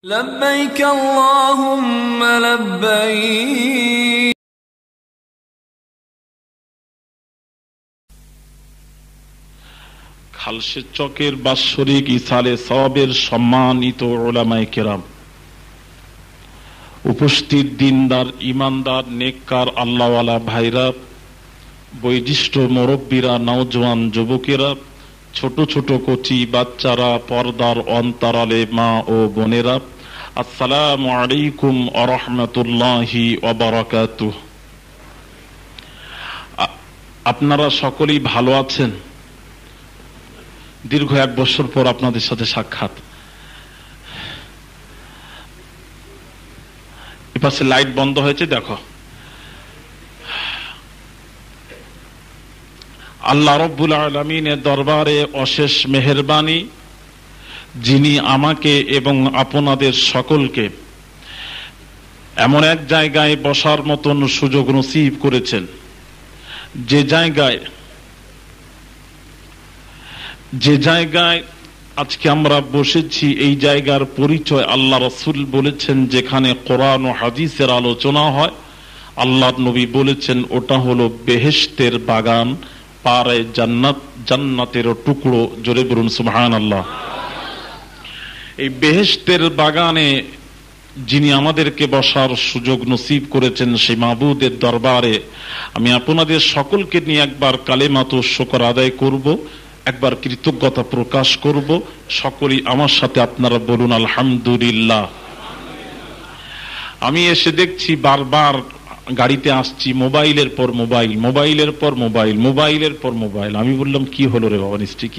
لبيك اللهم لبيك খালসে চকের বাৎসরিক ইসালে সওয়াবের সম্মানিত উলামায়ে কেরাম, উপস্থিত দিনদার ইমানদার নেককার আল্লাহওয়ালা ভাইরা, বয়োজ্যেষ্ঠ মুরব্বীরা, নওজোয়ান যুবকেরা, ছোট ছোট কচি বাচ্চারা, পর্দার অন্তরালে মা ও বোনেরা, আসসালামু আলাইকুম ওয়া রাহমাতুল্লাহি ওয়া বারাকাতুহু। আপনারা সকলেই ভালো আছেন? দীর্ঘ 1 বছর পর আপনাদের সাথে সাক্ষাৎ। এপাশে লাইট বন্ধ হয়েছে, দেখো। আল্লাহ রব্বুল আলামিনের দরবারে অশেষ মেহেরবানি, যিনি আমাকে এবং আপনাদের সকলকে এমন এক জায়গায় বসার মতন সুযোগ নসিব করেছেন, যে জায়গায় আজকে আমরা বসেছি। এই জায়গার পরিচয় আল্লাহ রাসূল বলেছেন, যেখানে কোরআন ও হাদিসের আলোচনা হয়, আল্লাহর নবী বলেছেন ওটা হলো বেহেশতের বাগান, পারে জান্নাত, জান্নাতের টুকরো। জোরে বলুন সুবহানাল্লাহ। এই বেহেশতের বাগানে যিনি আমাদেরকে বসার সুযোগ নসিব করেছেন, সেই মাবুদের দরবারে আমি আপনাদের সকলকে নিয়ে একবার কালেমাতু শুকর আদায় করব, একবার কৃতজ্ঞতা প্রকাশ করব। সকলেই আমার সাথে আপনারা বলুন আলহামদুলিল্লাহ। আমি এসে দেখছি বারবার গাড়িতে আসছি, মোবাইলের পর মোবাইল, মোবাইলের পর মোবাইল, মোবাইলের পর মোবাইল। আমি বললাম কি হলো রে বাবা, নিশ্চয়ই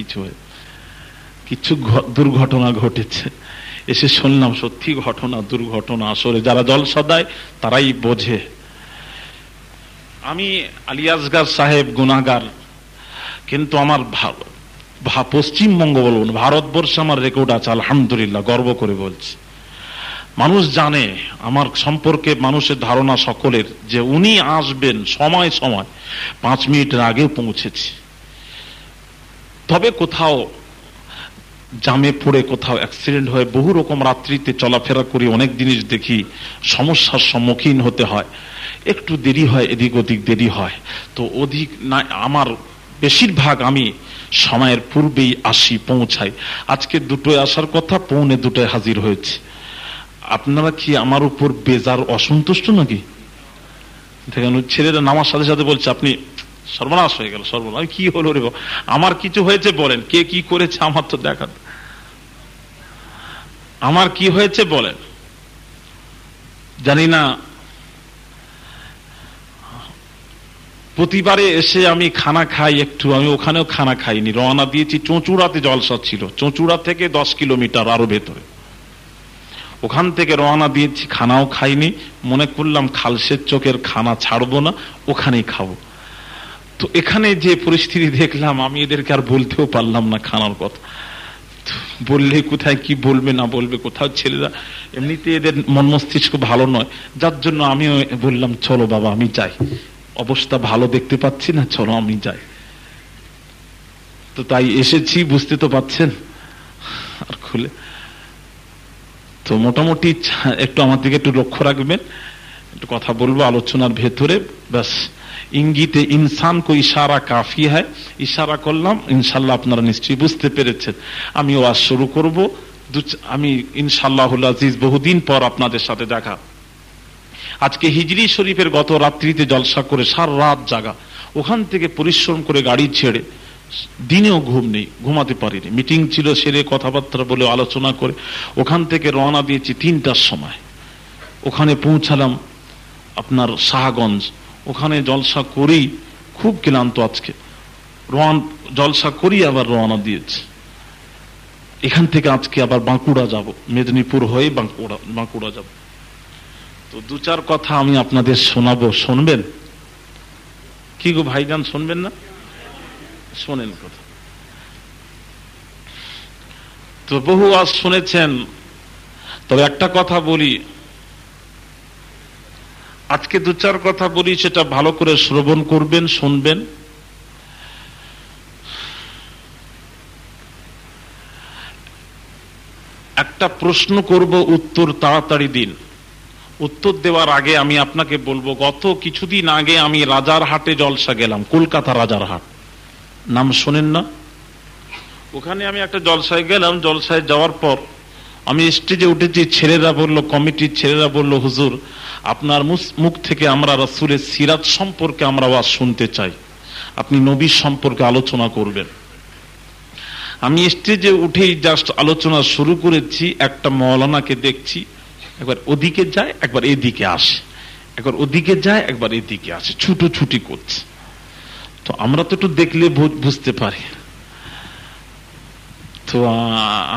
কিছু দুর্ঘটনা ঘটেছে। এসে শুনলাম সত্যি ঘটনা, দুর্ঘটনা। আসলে যারা জলসা দেয় তারাই বোঝে। আমি আলী আসগার সাহেব গুনাহগার, কিন্তু আমার পশ্চিমবঙ্গ বলুন, ভারতবর্ষে আমার রেকর্ড আছে আলহামদুলিল্লাহ, গর্ব করে বলছি। মানুষ জানে আমার সম্পর্কে, মানুষের ধারণা সকলের, যে উনি আসবেন সময় 5 মিনিটের আগেও পৌঁছেছি। তবে কোথাও জামে পড়ে, কোথাও অ্যাক্সিডেন্ট হয়ে, বহু রকম রাত্রিতে চলাফেরা করি, অনেক জিনিস দেখি, সমস্যার সম্মুখীন হতে হয়, একটু দেরি হয়, এদিক ওদিক দেরি হয়। তো অধিক না, আমার বেশিরভাগ আমি সময়ের পূর্বেই আসি, পৌঁছাই। আজকে 2টোয় আসার কথা, 1:45 হাজির হয়েছে। আপনারা কি আমার উপর বেজার, অসন্তুষ্ট নাকি? দেখেন ছেলেরা নামার সাথে সাথে বলছে আপনি সর্বনাশ হয়ে গেল, সর্বনাশ। কি হলো রে, আমার কিছু হয়েছে বলেন, কে কি করেছে আমার তো দেখা, আমার কি হয়েছে বলেন। জানি না, প্রতিবারে এসে আমি খানা খাই একটু, আমি ওখানেও খানা খাইনি, রওনা দিয়েছি। চুঁচুড়াতে জলসা ছিল, চুঁচুড়া থেকে 10 কিলোমিটার আরো ভেতরে। ওখান থেকে রওনা দিয়েছি, খানাও খাইনি। মনে করলাম খালসের চোখের খানা ছাড়বো না, ওখানেই খাবো। তো এখানে যে পরিস্থিতি দেখলাম, আমি এদেরকে আর বলতেও পারলাম না খানার কথা। বললে কোথায় কি বলবে না বলবে, কোথাও ছেলেরা এমনিতে এদের মন মস্তিষ্ক ভালো নয়, যার জন্য আমি বললাম চলো বাবা আমি যাই, অবস্থা ভালো দেখতে পাচ্ছি না, চলো আমি যাই। তো তাই এসেছি, বুঝতে তো পাচ্ছেন। আর খুলে তো মোটামুটি একটু আমার দিকে একটু লক্ষ্য রাখবেন, একটু কথা বলবো আলোচনার ভেতরে। ব্যাস ইঙ্গিতে ইনসান কো ইশারা কাফি হয়, ইশারা করলাম, ইনশাল্লাহ আপনারা নিশ্চয়ই বুঝতে পেরেছেন। আমি ওয়াজ শুরু করব। আমি ইনশাআল্লাহুল আজিজ বহুদিন পর আপনাদের সাথে দেখা। আজকে হিজরি শরীফের গত রাত্রিতে জলসা করে সারা রাত জাগা, ওখান থেকে পরিশ্রম করে গাড়ি ছেড়ে, দিনেও ঘুম নেই, ঘুমাতে পারিনি। মিটিং ছিল, সেরে কথাবার্তা বলে আলোচনা করে ওখান থেকে রওনা দিয়েছি 3টার সময়। ওখানে পৌঁছালাম আপনার শাহগঞ্জ। ওখানে জলসা করি, খুব ক্লান্ত আজকে, জলসা করি আবার রওনা দিয়েছি। এখান থেকে আজকে আবার বাঁকুড়া যাব, মেদিনীপুর হয়ে বাঁকুড়া যাব। তো 2-4 কথা আমি আপনাদের শোনাবো, শুনবেন কি গো ভাইজান, শুনবেন না? শোনেন কথা। তো বহু আজ শুনেছেন, তবে একটা কথা বলি, আজকে 2-4 কথা বলি, সেটা ভালো করে শ্রবণ করবেন, শুনবেন। একটা একটা প্রশ্ন করব, উত্তর তাড়াতাড়ি দিন। উত্তর দেওয়ার আগে আমি আপনাকে বলবো, গত কিছুদিন আগে আমি রাজারহাটে জলসা গেলাম, কলকাতা রাজারহাট, নাম শোনেন না? ওখানে আমি একটা জলসায় গেলাম। জলসায় যাওয়ার পর আমি স্টেজে উঠেছি, ছেলেরা বলল, কমিটির ছেলেরা বলল, হুজুর আপনার মুখ থেকে আমরা রাসূলের সিরাত সম্পর্কে আমরা ওয়াজ শুনতে চাই, আপনি নবীর সম্পর্কে আলোচনা করবেন। আমি স্টেজে উঠেই জাস্ট আলোচনা শুরু করেছি, একটা মাওলানাকে দেখছি একবার ওদিকে যায় একবার এদিকে আসে, একবার ওদিকে যায় একবার এদিকে আসে, ছুটোছুটি করছে। তো আমরা তো একটু দেখলে বুঝতে পারি। তো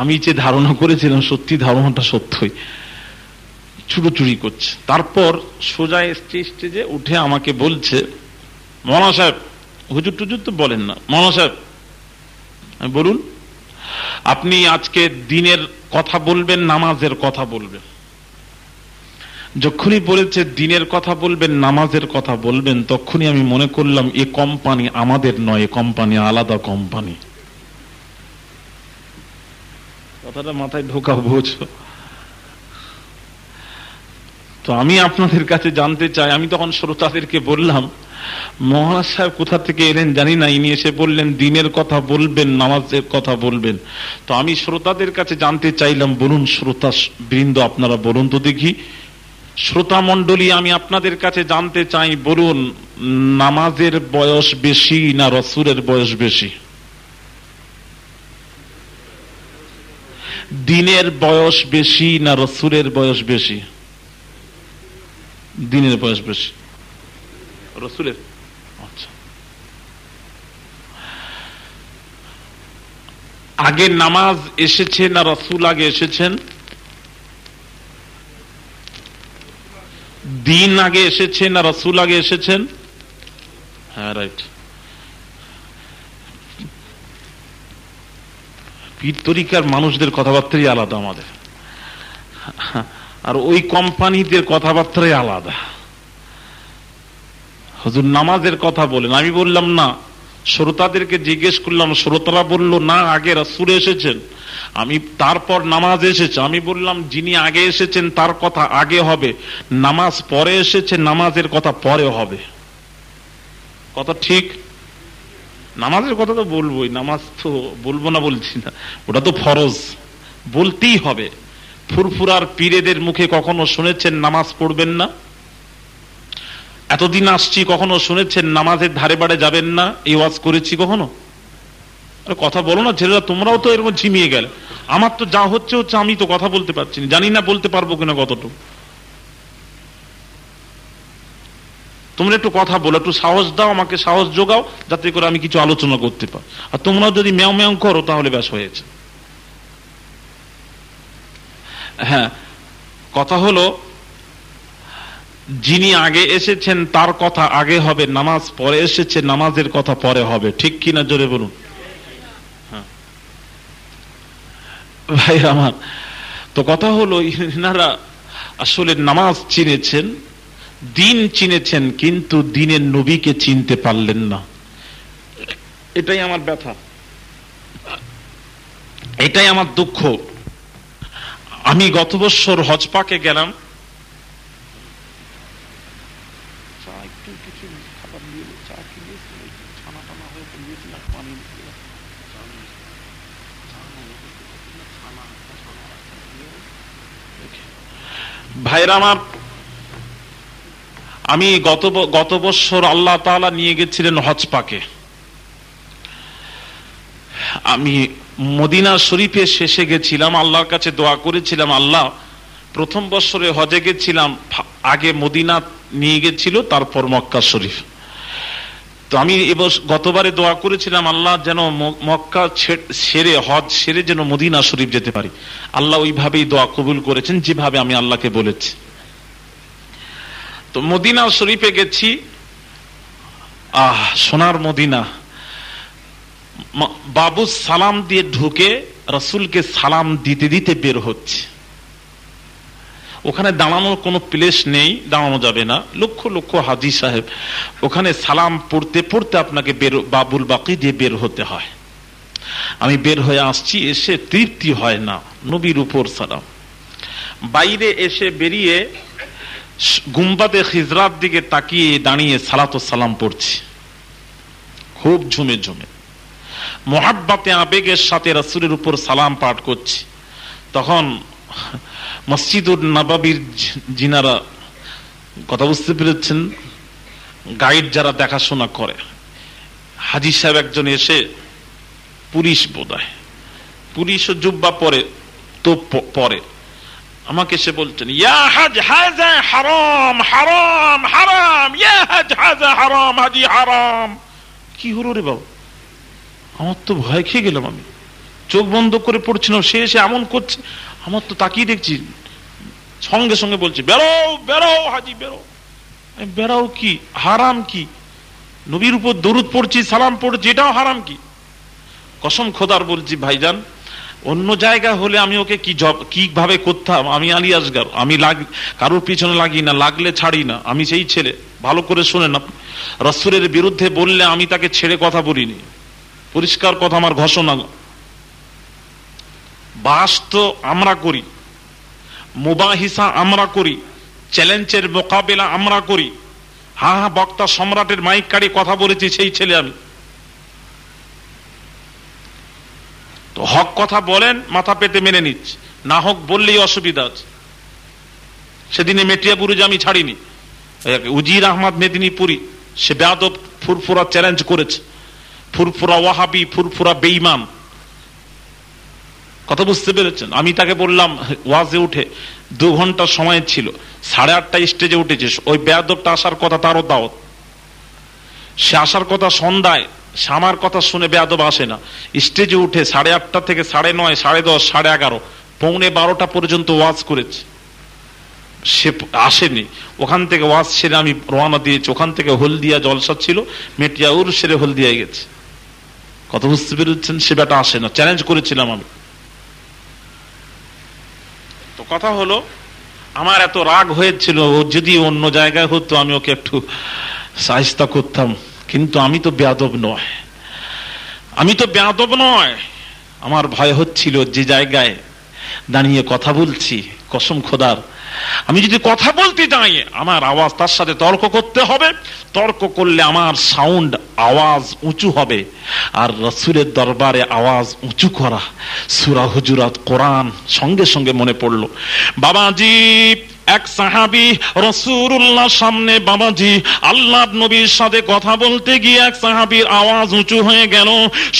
আমি যে ধারণা করেছিলাম সত্যি ধারণাটা সত্যই, ছুটোছুটি করছে। তারপর সোজা স্টেজে উঠে আমাকে বলছে, মাওলানা সাহেব, হুজুর টুজুর তো বলেন না, মাওলানা সাহেব বলুন, আপনি আজকে দিনের কথা বলবেন, নামাজের কথা বলবেন। যখনই বলেছে দিনের কথা বলবেন, নামাজের কথা বলবেন, তখনই আমি মনে করলাম এ কোম্পানি আমাদের নয়, এ কোম্পানি আলাদা কোম্পানি। কথাটা মাথায় ঢোকা, বোঝো? তো আমি আপনাদের কাছে জানতে চাই, আমি তখন শ্রোতাদেরকে বললাম, মহারাজ সাহেব কোথা থেকে এলেন জানি না, ইনি এসে বললেন দিনের কথা বলবেন, নামাজের কথা বলবেন। তো আমি শ্রোতাদের কাছে জানতে চাইলাম, বলুন শ্রোতা বৃন্দ, আপনারা বলুন তো দেখি, শ্রোতা মণ্ডলী, আমি আপনাদের কাছে জানতে চাই, বলুন নামাজের বয়স বেশি না রাসূলের বয়স বেশি? দিনের বয়স বেশি না রাসূলের বয়স বেশি? দিনের বয়স বেশি রাসূলের। আচ্ছা, আগে নামাজ এসেছে না রাসূল আগে এসেছেন? দিন আগে এসেছে না রাসূল আগে এসেছেন? হ্যাঁ, রাইট। পীর তরিকার মানুষদের কথাবার্তাই আলাদা আমাদের, আর ওই কোম্পানিদের কথাবার্তাই আলাদা। হুজুর নামাজের কথা বলেন, আমি বললাম না। শ্রোতাদেরকে জিজ্ঞেস করলাম, শ্রোতারা বলল না আগে রাসূল এসেছেন, আমি তারপর নামাজ এসেছে। আমি বললাম যিনি আগে এসেছেন তার কথা আগে হবে, নামাজ পরে এসেছে, নামাজের কথা পরে হবে। কথা ঠিক? নামাজের কথা তো বলবোই, নামাজ তো বলবো না বলছি না, ওটা তো ফরজ, বলতেই হবে। ফুরফুরার পীরেদের মুখে কখনো শুনেছেন নামাজ পড়বেন না? এতদিন আসছি, কখনো শুনেছেন নামাজের ধারে বাড়ে যাবেন না? এই ওয়াজ করেছি কখনো? কথা বলো না ছেলেরা, তোমরাও তো এরকম ঝিমিয়ে গেলে। আমার তো যা হচ্ছে হচ্ছে, আমি তো কথা বলতে পারছি না, জানি না বলতে পারবো কিনা কতটুকু। তোমরা একটু কথা বলো, একটু সাহস দাও, আমাকে সাহস যোগাও, যাতে করে আমি কিছু আলোচনা করতে পারি। আর তোমরাও যদি ম্যাও ম্যাও করো তাহলে ব্যাস হয়েছে। হ্যাঁ, কথা হলো যিনি আগে এসেছেন তার কথা আগে হবে, নামাজ পরে এসেছে, নামাজের কথা পরে হবে। ঠিক কিনা জোরে বলুন। হ্যাঁ ভাই আমার, তো কথা হলো ইনারা আসলে নামাজ চিনেছেন, দিন চিনেছেন, কিন্তু দিনের নবীকে চিনতে পারলেন না। এটাই আমার ব্যথা, এটাই আমার দুঃখ। আমি গত বছর হজ পাকে গেলাম, ভাইরা আমার, আমি গত বছর আল্লাহ তাআলা নিয়ে গেছিলেন হজ পাকে। আমি মদিনা শরীফে শেষে গেছিলাম, আল্লাহর কাছে দোয়া করেছিলাম, আল্লাহ প্রথম বছরে হজে গেছিলাম, আগে মদিনা নিয়ে গেছিল, তারপর মক্কা শরীফ। তো আমি গতবারে দোয়া করেছিলাম, আল্লাহ যেন মক্কা সেরে, হজ সেরে যেন মদিনা শরীফ যেতে পারি। আল্লাহ ওইভাবেই দোয়া কবুল করেছেন, যেভাবে আমি আল্লাহকে বলেছি। তো মদিনা শরীফে গেছি, সোনার মদিনা। বাবু সালাম দিয়ে ঢুকে রাসূলকে সালাম দিতে দিতে বের হচ্ছে। ওখানে দাঁড়ানোর কোনো প্লেস নেই, দাঁড়ানো যাবে না, লক্ষ লক্ষ হাজী সাহেব, ওখানে সালাম পড়তে পড়তে আপনাকে বাবুল বাকি দিয়ে বের হতে হয়। আমি বের হয়ে আসছি, এসে তৃপ্তি হয় না, নবীর উপর সালাম। বাইরে এসে বেরিয়ে গুম্বাদে খিজরার দিকে তাকিয়ে দাঁড়িয়ে সালাতু সালাম পড়ছি, খুব ঝুমে ঝুমে মোহাব্বতে আবেগের সাথে রাসূলের উপর সালাম পাঠ করছি। তখন মসজিদুল নববীর জিনারা, কথা বুঝতে পেরেছেন, গাইড যারা দেখাশোনা করে, হাজী সাহেব একজন এসে, পুলিশ বোধহয়, পুলিশ ও জুব্বা পরে তো পরে, আমাকে এসে বলছেন, ইয়া হাজ হাযা হারাম হারাম হারাম, ইয়া হাজ হাযা হারাম, হাজি হারাম। কি হলো রে বাবা? আমার তো ভয় খেয়ে গেলাম, আমি চোখ বন্ধ করে পড়ছিলাম, সে এসে এমন করছে, আমার তো তাকিয়ে দেখছি, সঙ্গে সঙ্গে বলছে, বেরো বেরো হাজি বেরো। বেরাও কি? হারাম কি? নবীর উপর দরুদ পড়ছি, সালাম পড়ছি, এটাও হারাম কি? কসম খোদার বলছি ভাইজান, অন্য জায়গা হলে আমি ওকে কিভাবে করতাম, আমি আলী আসগার, আমি কারোর পিছনে লাগি না, লাগলে ছাড়ি না, আমি সেই ছেলে। ভালো করে শুনে না, রাসূলের বিরুদ্ধে বললে আমি তাকে ছেড়ে কথা বলিনি, পরিষ্কার কথা আমার ঘোষণা। বাস তো আমরা করি, মুবাহিসা আমরা করি, চ্যালেঞ্জের মোকাবেলা আমরা করি। হ্যাঁ হ্যাঁ, বক্তা সম্রাটের মাইক কাড়ি কথা বলেছি, সেই ছেলে আমি। তো হক কথা বলেন, মাথা পেতে মেনে নিচ্ছি, না হোক বললেই অসুবিধা আছে। সেদিনে মেটিয়াপুরে যে আমি ছাড়িনি, উজির আহমদ মেদিনীপুরি, সে বেয়াদব ফুরফুরা চ্যালেঞ্জ করেছে, ফুরফুরা ওয়াহাবি, ফুরফুরা বেঈমান, কথা বুঝতে পেরেছেন? আমি তাকে বললাম, ওয়াজে উঠে 2 ঘন্টা সময় ছিল, 8:30 স্টেজে উঠেছে। ওই বেয়াদবটা আসার কথা, তারও দাওয়াত, সে আসার কথা সন্ধ্যায়, সে আমার কথা শুনে বেয়াদব আসে না, স্টেজে উঠে 8:30 থেকে 9:30, 10:30, 11:30, 11:45 পর্যন্ত ওয়াজ করেছে। সে আসেনি, ওখান থেকে ওয়াজ সেরে আমি রওনা দিয়েছি। ওখান থেকে হলদিয়া জলসা ছিল, মেটিয়াউর সেরে হলদিয়ায় গেছে, কথা বুঝতে পেরেছেন? সে বেটা আসে না, চ্যালেঞ্জ করেছিলাম আমি। তো কথা হলো, আমার এত রাগ হয়েছিল, ও যদি অন্য জায়গায় হতো আমি ওকে একটু সাহিস্তা করতাম, কিন্তু আমি তো বেয়াদব নয়, আমি তো বেয়াদব নয়। আমার ভয় হচ্ছিল, যে জায়গায় দাঁড়িয়ে কথা বলছি, কসম খোদার, আমি যদি কথা বলতে যাই, আমার আওয়াজ তার সাথে তর্ক করতে হবে, তর্ক করলে আমার সাউন্ড, আওয়াজ উঁচু হবে। আর রাসূলের দরবারে আওয়াজ উঁচু করা, সূরা হুজুরাত, কোরআন, সঙ্গে সঙ্গে মনে পড়লো, বাবাজি এক সাহাবী রাসূলুল্লাহ সামনে, বাবাজি আল্লাহর নবীর সাথে কথা বলতে গিয়ে এক সাহাবীর আওয়াজ উঁচু হয়ে গেল,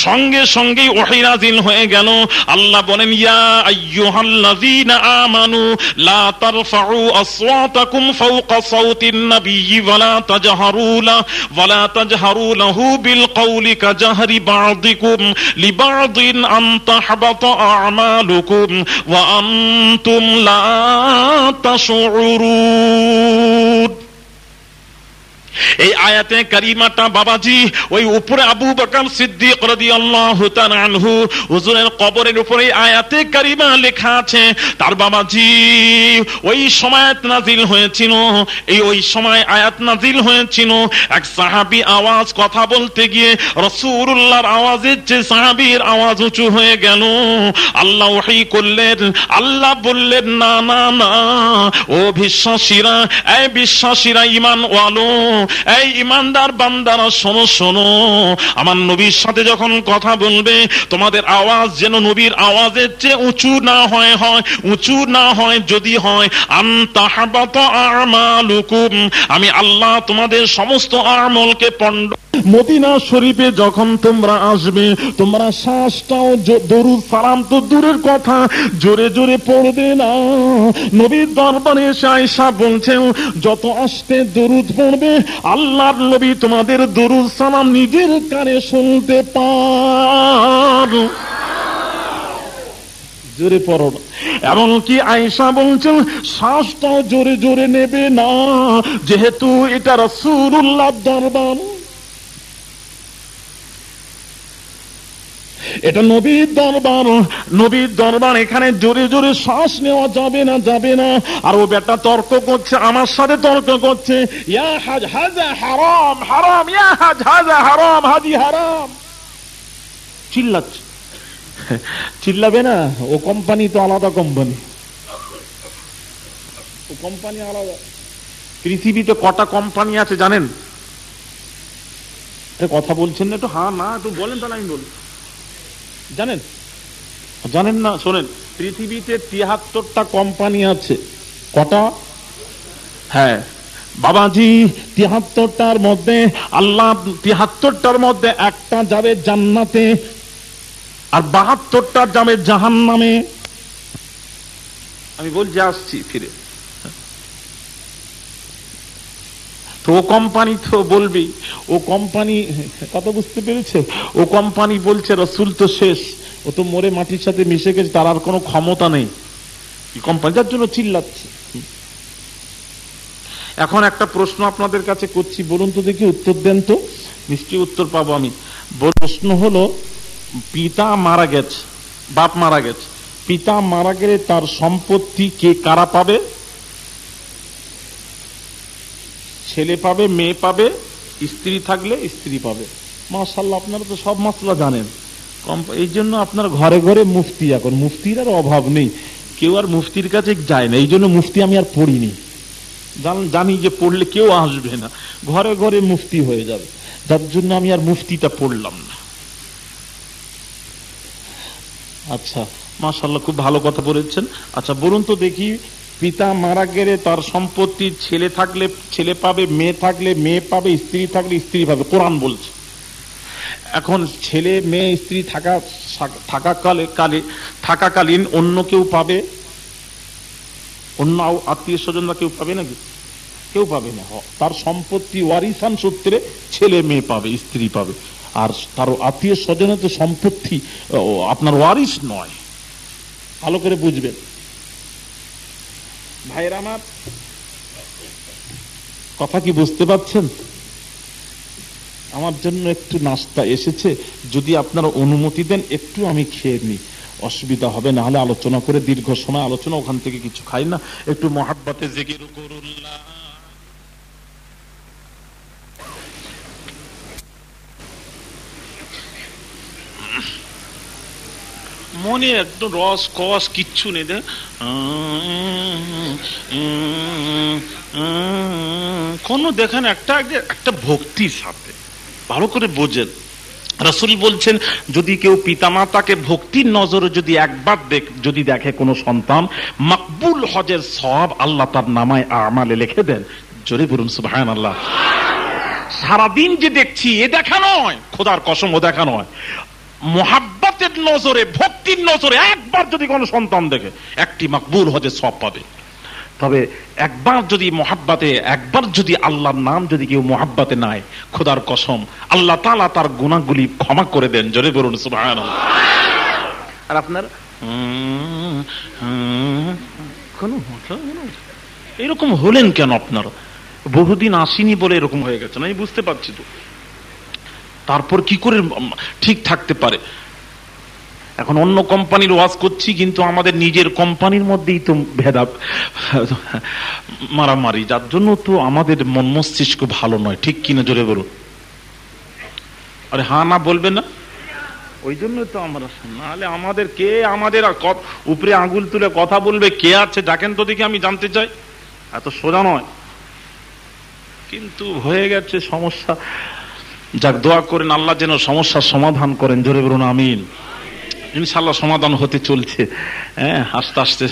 সঙ্গে সঙ্গেই ওহী নাযিল হয়ে গেল। আল্লাহ বলেন, ইয়া আইয়ুহাল্লাযীনা আমানু লা তারফাউ আসওয়াতাকুম ফাওকা সাওতিন নাবিয়্যি ওয়ালা তাজহারু লাহু বিল কওলি কাজাহরি বা'দিকুম লিবা'দিন আন তাহবাতা আমালুকুম ওয়া আনতুম লা এই আয়াতে কারিমাটা বাবাজি ওই উপরে আবু বকর সিদ্দিক রাদিয়াল্লাহু তাআলা আনহু হুজুরের কবরের উপরে আয়াতে কারিমা লেখা আছে। তার বাবাজি ওই সময় নাজিল হয়েছিল, ওই সময় আয়াত নাজিল হয়েছিল। এক সাহাবী আওয়াজ, কথা বলতে গিয়ে রাসূলুল্লাহর আওয়াজের চেয়ে সাহাবীর আওয়াজ উঁচু হয়ে গেল। আল্লাহ ওহী করলেন, আল্লাহ বললেন, না না না, ও বিশ্বাসীরা, এই বিশ্বাসীরা, ঈমানওয়ালো, এই ইমানদার বান্দারা, শোনো শোনো, আমার নবীর সাথে যখন কথা বলবে, তোমাদের আওয়াজ যেন নবীর আওয়াজের চেয়ে উঁচু না হয়, উঁচু না হয়। যদি হয়, আনতাহবাতা আমালুকুম, আমি আল্লাহ তোমাদের সমস্ত আমলকে পণ্ড। মদিনা শরীফে যখন তোমরা আসবে, তোমরা শ্বাসটাও, দরুদ সালাম তো দূরের কথা, জোরে জোরে পড়বে না। নবীর দরবারে এসে আয়েশা বলছেন, যত আস্তে দরুদ পড়বে, আল্লাহর নবী তোমাদের দরুদ সালাম নিজের কানে শুনতে পার। জোরে পড়ো না। এমনকি আয়েশা বলছেন, শ্বাসটাও জোরে জোরে নেবে না, যেহেতু এটা রাসূলুল্লাহর দরবার, এটা নবীর দরবার, নবীর দরবার, এখানে জোরে জোরে শ্বাস নেওয়া যাবে না, যাবে না। আর ও বেটা তর্ক করছে, আমার সাথে তর্ক করছে, ইয়া হাজ হাযা হারাম হারাম, ইয়া হাজ হাযা হারাম, হাজি হারাম, চিল্লাচ্ছে। চিল্লাবে না, ও কোম্পানি তো আলাদা কোম্পানি, ও কোম্পানি আলাদা। পৃথিবীতে কটা কোম্পানি আছে জানেন? কথা বলছেন না, একটু হ্যাঁ না একটু বলেন, তাহলে আমি বলি। জানেন? জানেন না? শোনেন, পৃথিবীতে 73টা কোম্পানি আছে। কটা? হ্যাঁ বাবাজি, 73টার মধ্যে আল্লাহ 73টার মধ্যে একটা যাবে জান্নাতে, আর 72টা যাবে জাহান্নামে। আমি বলছি, আসছি ফিরে। তো ও কোম্পানি তো বলবি, ও কোম্পানি কথা বুঝতে পেরেছে? ও কোম্পানি বলছে রসুল তো শেষ, ও তো মরে মাটির সাথে মিশে গেছে, তার আর কোনো ক্ষমতা নেই। কোম্পানি যার জন্য চিল্লাচ্ছে। এখন একটা প্রশ্ন আপনাদের কাছে করছি, বলুন তো দেখি, উত্তর দেন তো, নিশ্চয়ই উত্তর পাবো আমি। প্রশ্ন হলো, পিতা মারা গেছে, বাপ মারা গেছে, পিতা মারা গেলে তার সম্পত্তি কে কারা পাবে? ছেলে পাবে, মেয়ে পাবে, স্ত্রী থাকলে স্ত্রী পাবে। মাশাআল্লাহ, আপনারা তো সব মাসলা জানেন। এই জন্য আপনার ঘরে ঘরে মুফতি, এখন মুফতির আর অভাব নেই, কেউ আর মুফতির কাছে যায় না। এই জন্য মুফতি আমি আর পড়িনি, জানি যে পড়লে কেউ আসবে না, ঘরে ঘরে মুফতি হয়ে যাবে, যার জন্য আমি আর মুফতিটা পড়লাম না। আচ্ছা মাশাআল্লাহ, খুব ভালো কথা বলেছেন। আচ্ছা বলুন তো দেখি, পিতা মারা গেলে তার সম্পত্তি ছেলে থাকলে ছেলে পাবে, মেয়ে থাকলে মেয়ে পাবে, স্ত্রী থাকলে স্ত্রী পাবে, কোরআন বলছে। এখন ছেলে মেয়ে স্ত্রী থাকাকালীন অন্য কেউ পাবে? অন্য আত্মীয় স্বজনরা কেউ পাবে নাকি? কেউ পাবে না। তার সম্পত্তি ওয়ারিসান সূত্রে ছেলে মেয়ে পাবে, স্ত্রী পাবে। আর তার আত্মীয় স্বজনের তো সম্পত্তি আপনার ওয়ারিস নয়, ভালো করে বুঝবেন ভাইয়েরা আমার। কথা কি বুঝতে পারছেন? আমার জন্য একটু নাস্তা এসেছে, যদি আপনারা অনুমতি দেন একটু আমি খেয়ে নিই, অসুবিধা হবে না হলে আলোচনা করে দীর্ঘ সময় আলোচনা, ওখান থেকে কিছু খাই না, একটু মহাব্বতে জিকির করুল্লাহ। মনে একদম রস কস কিচ্ছু নেই, কোন দেখেন একটা ভক্তির সাথে, ভালো করে বোঝেন। রাসূল বলছেন, যদি কেউ পিতামাতাকে ভক্তির নজরে যদি একবার যদি দেখে কোন সন্তান, মাকবুল হজের সওয়াব আল্লাহ তার নামায় আমালে লিখে দেন। জোরে বলুন সুবহানাল্লাহ। সারাদিন যে দেখছি এ দেখা নয়, খোদার কসম ও দেখা নয়, মোহাব্বতের নজরে, ভক্তির নজরে একবার যদি কোন সন্তান দেখে, একটি মাকবুল হজের সওয়াব পাবে। তবে একবার যদি মোহাব্বতে, একবার যদি আল্লাহর নাম যদি কেউ মোহাব্বতে নাই, খোদার কসম আল্লাহ তাআলা তার গুনাহগুলি ক্ষমা করে দেন। জোরে বলুন সুবহানাল্লাহ। আর আপনার এরকম হলেন কেন? আপনার বহুদিন আসেনি বলে এরকম হয়ে গেছে না, আমি বুঝতে পারছি তো। তারপর কি করে ঠিক থাকতে পারে? এখন অন্য কোম্পানির ওয়াজ করছি, কিন্তু আমাদের নিজের কোম্পানির মধ্যেই তো ভেদা মারামারি, যার জন্য তো আমাদের মন মস্তিষ্ক ভালো নয়, ঠিক কিনা? জোরে বলুন। আরে হ্যাঁ না বলবে না, ওই জন্য তো আমরা, নাহলে আমাদের কে, আমাদের উপরে আঙুল তুলে কথা বলবে কে আছে? ডাকেন তো দেখি, আমি জানতে চাই। এত সোজা নয়, কিন্তু হয়ে গেছে সমস্যা। যাক, দোয়া করেন আল্লাহ যেন সমস্যার সমাধান করেন। জোরে বলুন আমিন। ইনশাআল্লাহ সমাধান হতে চলছে। হ্যাঁ, আস্তে আস্তে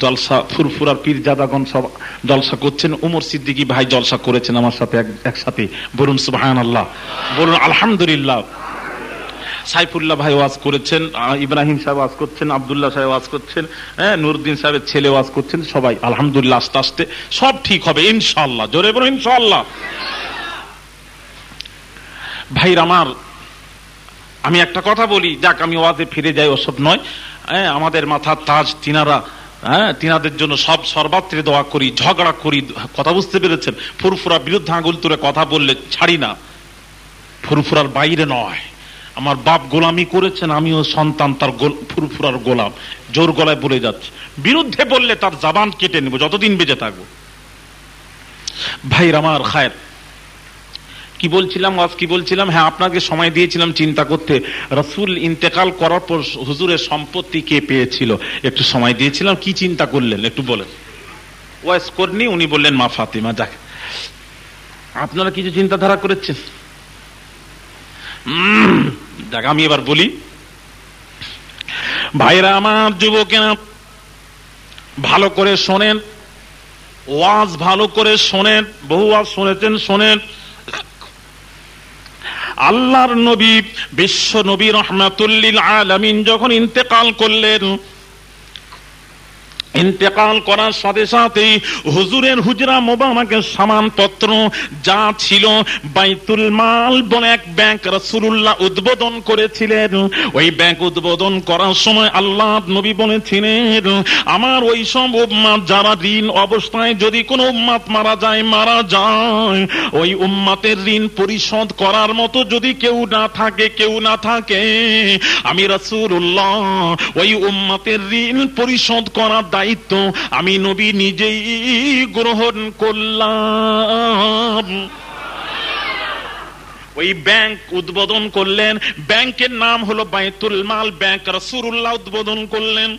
জলসা, ফুরফুরার পীরজাদাগণ সব জলসা করছেন। উমর সিদ্দিকী ভাই জলসা করেছেন আমার সাথে একসাথে। বলুন সুবহানাল্লাহ, বলুন আলহামদুলিল্লাহ। সাইফুল্লাহ ভাই ওয়াজ করেছেন, ইব্রাহিম সাহেব ওয়াজ করছেন, আব্দুল্লাহ সাহেব ওয়াজ করছেন, হ্যাঁ, নুরুদ্দিন সাহেবের ছেলে ওয়াজ করছেন, সবাই আলহামদুলিল্লাহ। আস্তে আস্তে সব ঠিক হবে ইনশাআল্লাহ। জোরে বলুন ইনশাআল্লাহ। ভাইর আমার, আমি একটা কথা বলি, যাক আমি ওয়াজে ফিরে যাই, ওসব নয়। আমাদের মাথার তাজ তিনারা, তিনাদের জন্য সব সর্বাত্রে দোয়া করি, ঝগড়া করি। কথা বুঝতে পেরেছেন? ফুরফুরা বিরুদ্ধে আঙুল তুলে কথা বললে ছাড়ি না, ফুরফুরার বাইরে নয়। আমার বাপ গোলামি করেছেন, আমিও সন্তান তার ফুরফুরার গোলাম, জোর গলায় বলে যাচ্ছে। বিরুদ্ধে বললে তার জবান কেটে নেব যতদিন বেঁচে থাকবো। ভাইর আমার খায়ের, কি বলছিলাম, হ্যাঁ আপনাকে সময় দিয়েছিলাম চিন্তা করতে। রাসূল ইন্তেকাল করার পর হুজুরের সম্পত্তি কে পেয়েছিল, একটু সময় দিয়েছিলাম। কি চিন্তা করলেন একটু বলেন। ওয়াইস করনি, উনি বললেন মা ফাতিমা। যাক, আপনারা কিছু চিন্তাধারা করেছেন। যাক, আমি এবার বলি, ভাইরা আমার, যুবকেরা ভালো করে শোনেন, ওয়াজ ভালো করে শোনেন, বহু ওয়াজ শুনেছেন, শোনেন। আল্লাহর নবী, বিশ্ব নবী রাহমাতুল লিল আলামিন যখন ইন্তেকাল করলেন, ইন্তেকাল করার সাথে সাথে হুজুরের হুজরা মোবারকের সামানপত্র যা ছিল, বাইতুল মাল বলে এক ব্যাংক রাসূলুল্লাহ উদ্বোধন করেছিলেন। ওই ব্যাংক উদ্বোধন করার সময় আল্লাহ নবী বলেছিলেন, আমার ওই সব উম্মত যারা ঋণ অবস্থায়, যদি কোনো উম্মত মারা যায়, ওই উম্মতের ঋণ পরিশোধ করার মতো যদি কেউ না থাকে, আমি রাসূলুল্লাহ ওই উম্মতের ঋণ পরিশোধ করার দায়িত্ব আমি নবী নিজেই গ্রহণ করলাম। ওই ব্যাংক উদ্বোধন করলেন, ব্যাংকের নাম হলো বাইতুল মাল ব্যাংক, রাসূলুল্লাহ উদ্বোধন করলেন।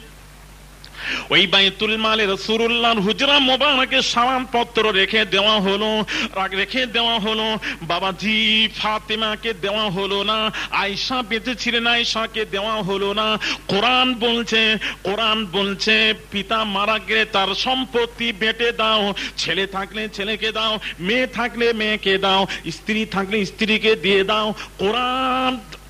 ওই বাইতুল মালে রাসূলুল্লাহর হুজরা মোবারকে সামানপত্র রেখে দেওয়া হলো। বাবাজি ফাতেমাকে দেওয়া হলো না, আয়েশা বেঁচে ছিলেন, আয়েশাকে দেওয়া হলো না। কোরআন বলছে পিতা মারা গেলে তার সম্পত্তি বেটে দাও, ছেলে থাকলে ছেলেকে দাও, মেয়ে থাকলে মেয়েকে দাও, স্ত্রী থাকলে স্ত্রীকে দিয়ে দাও।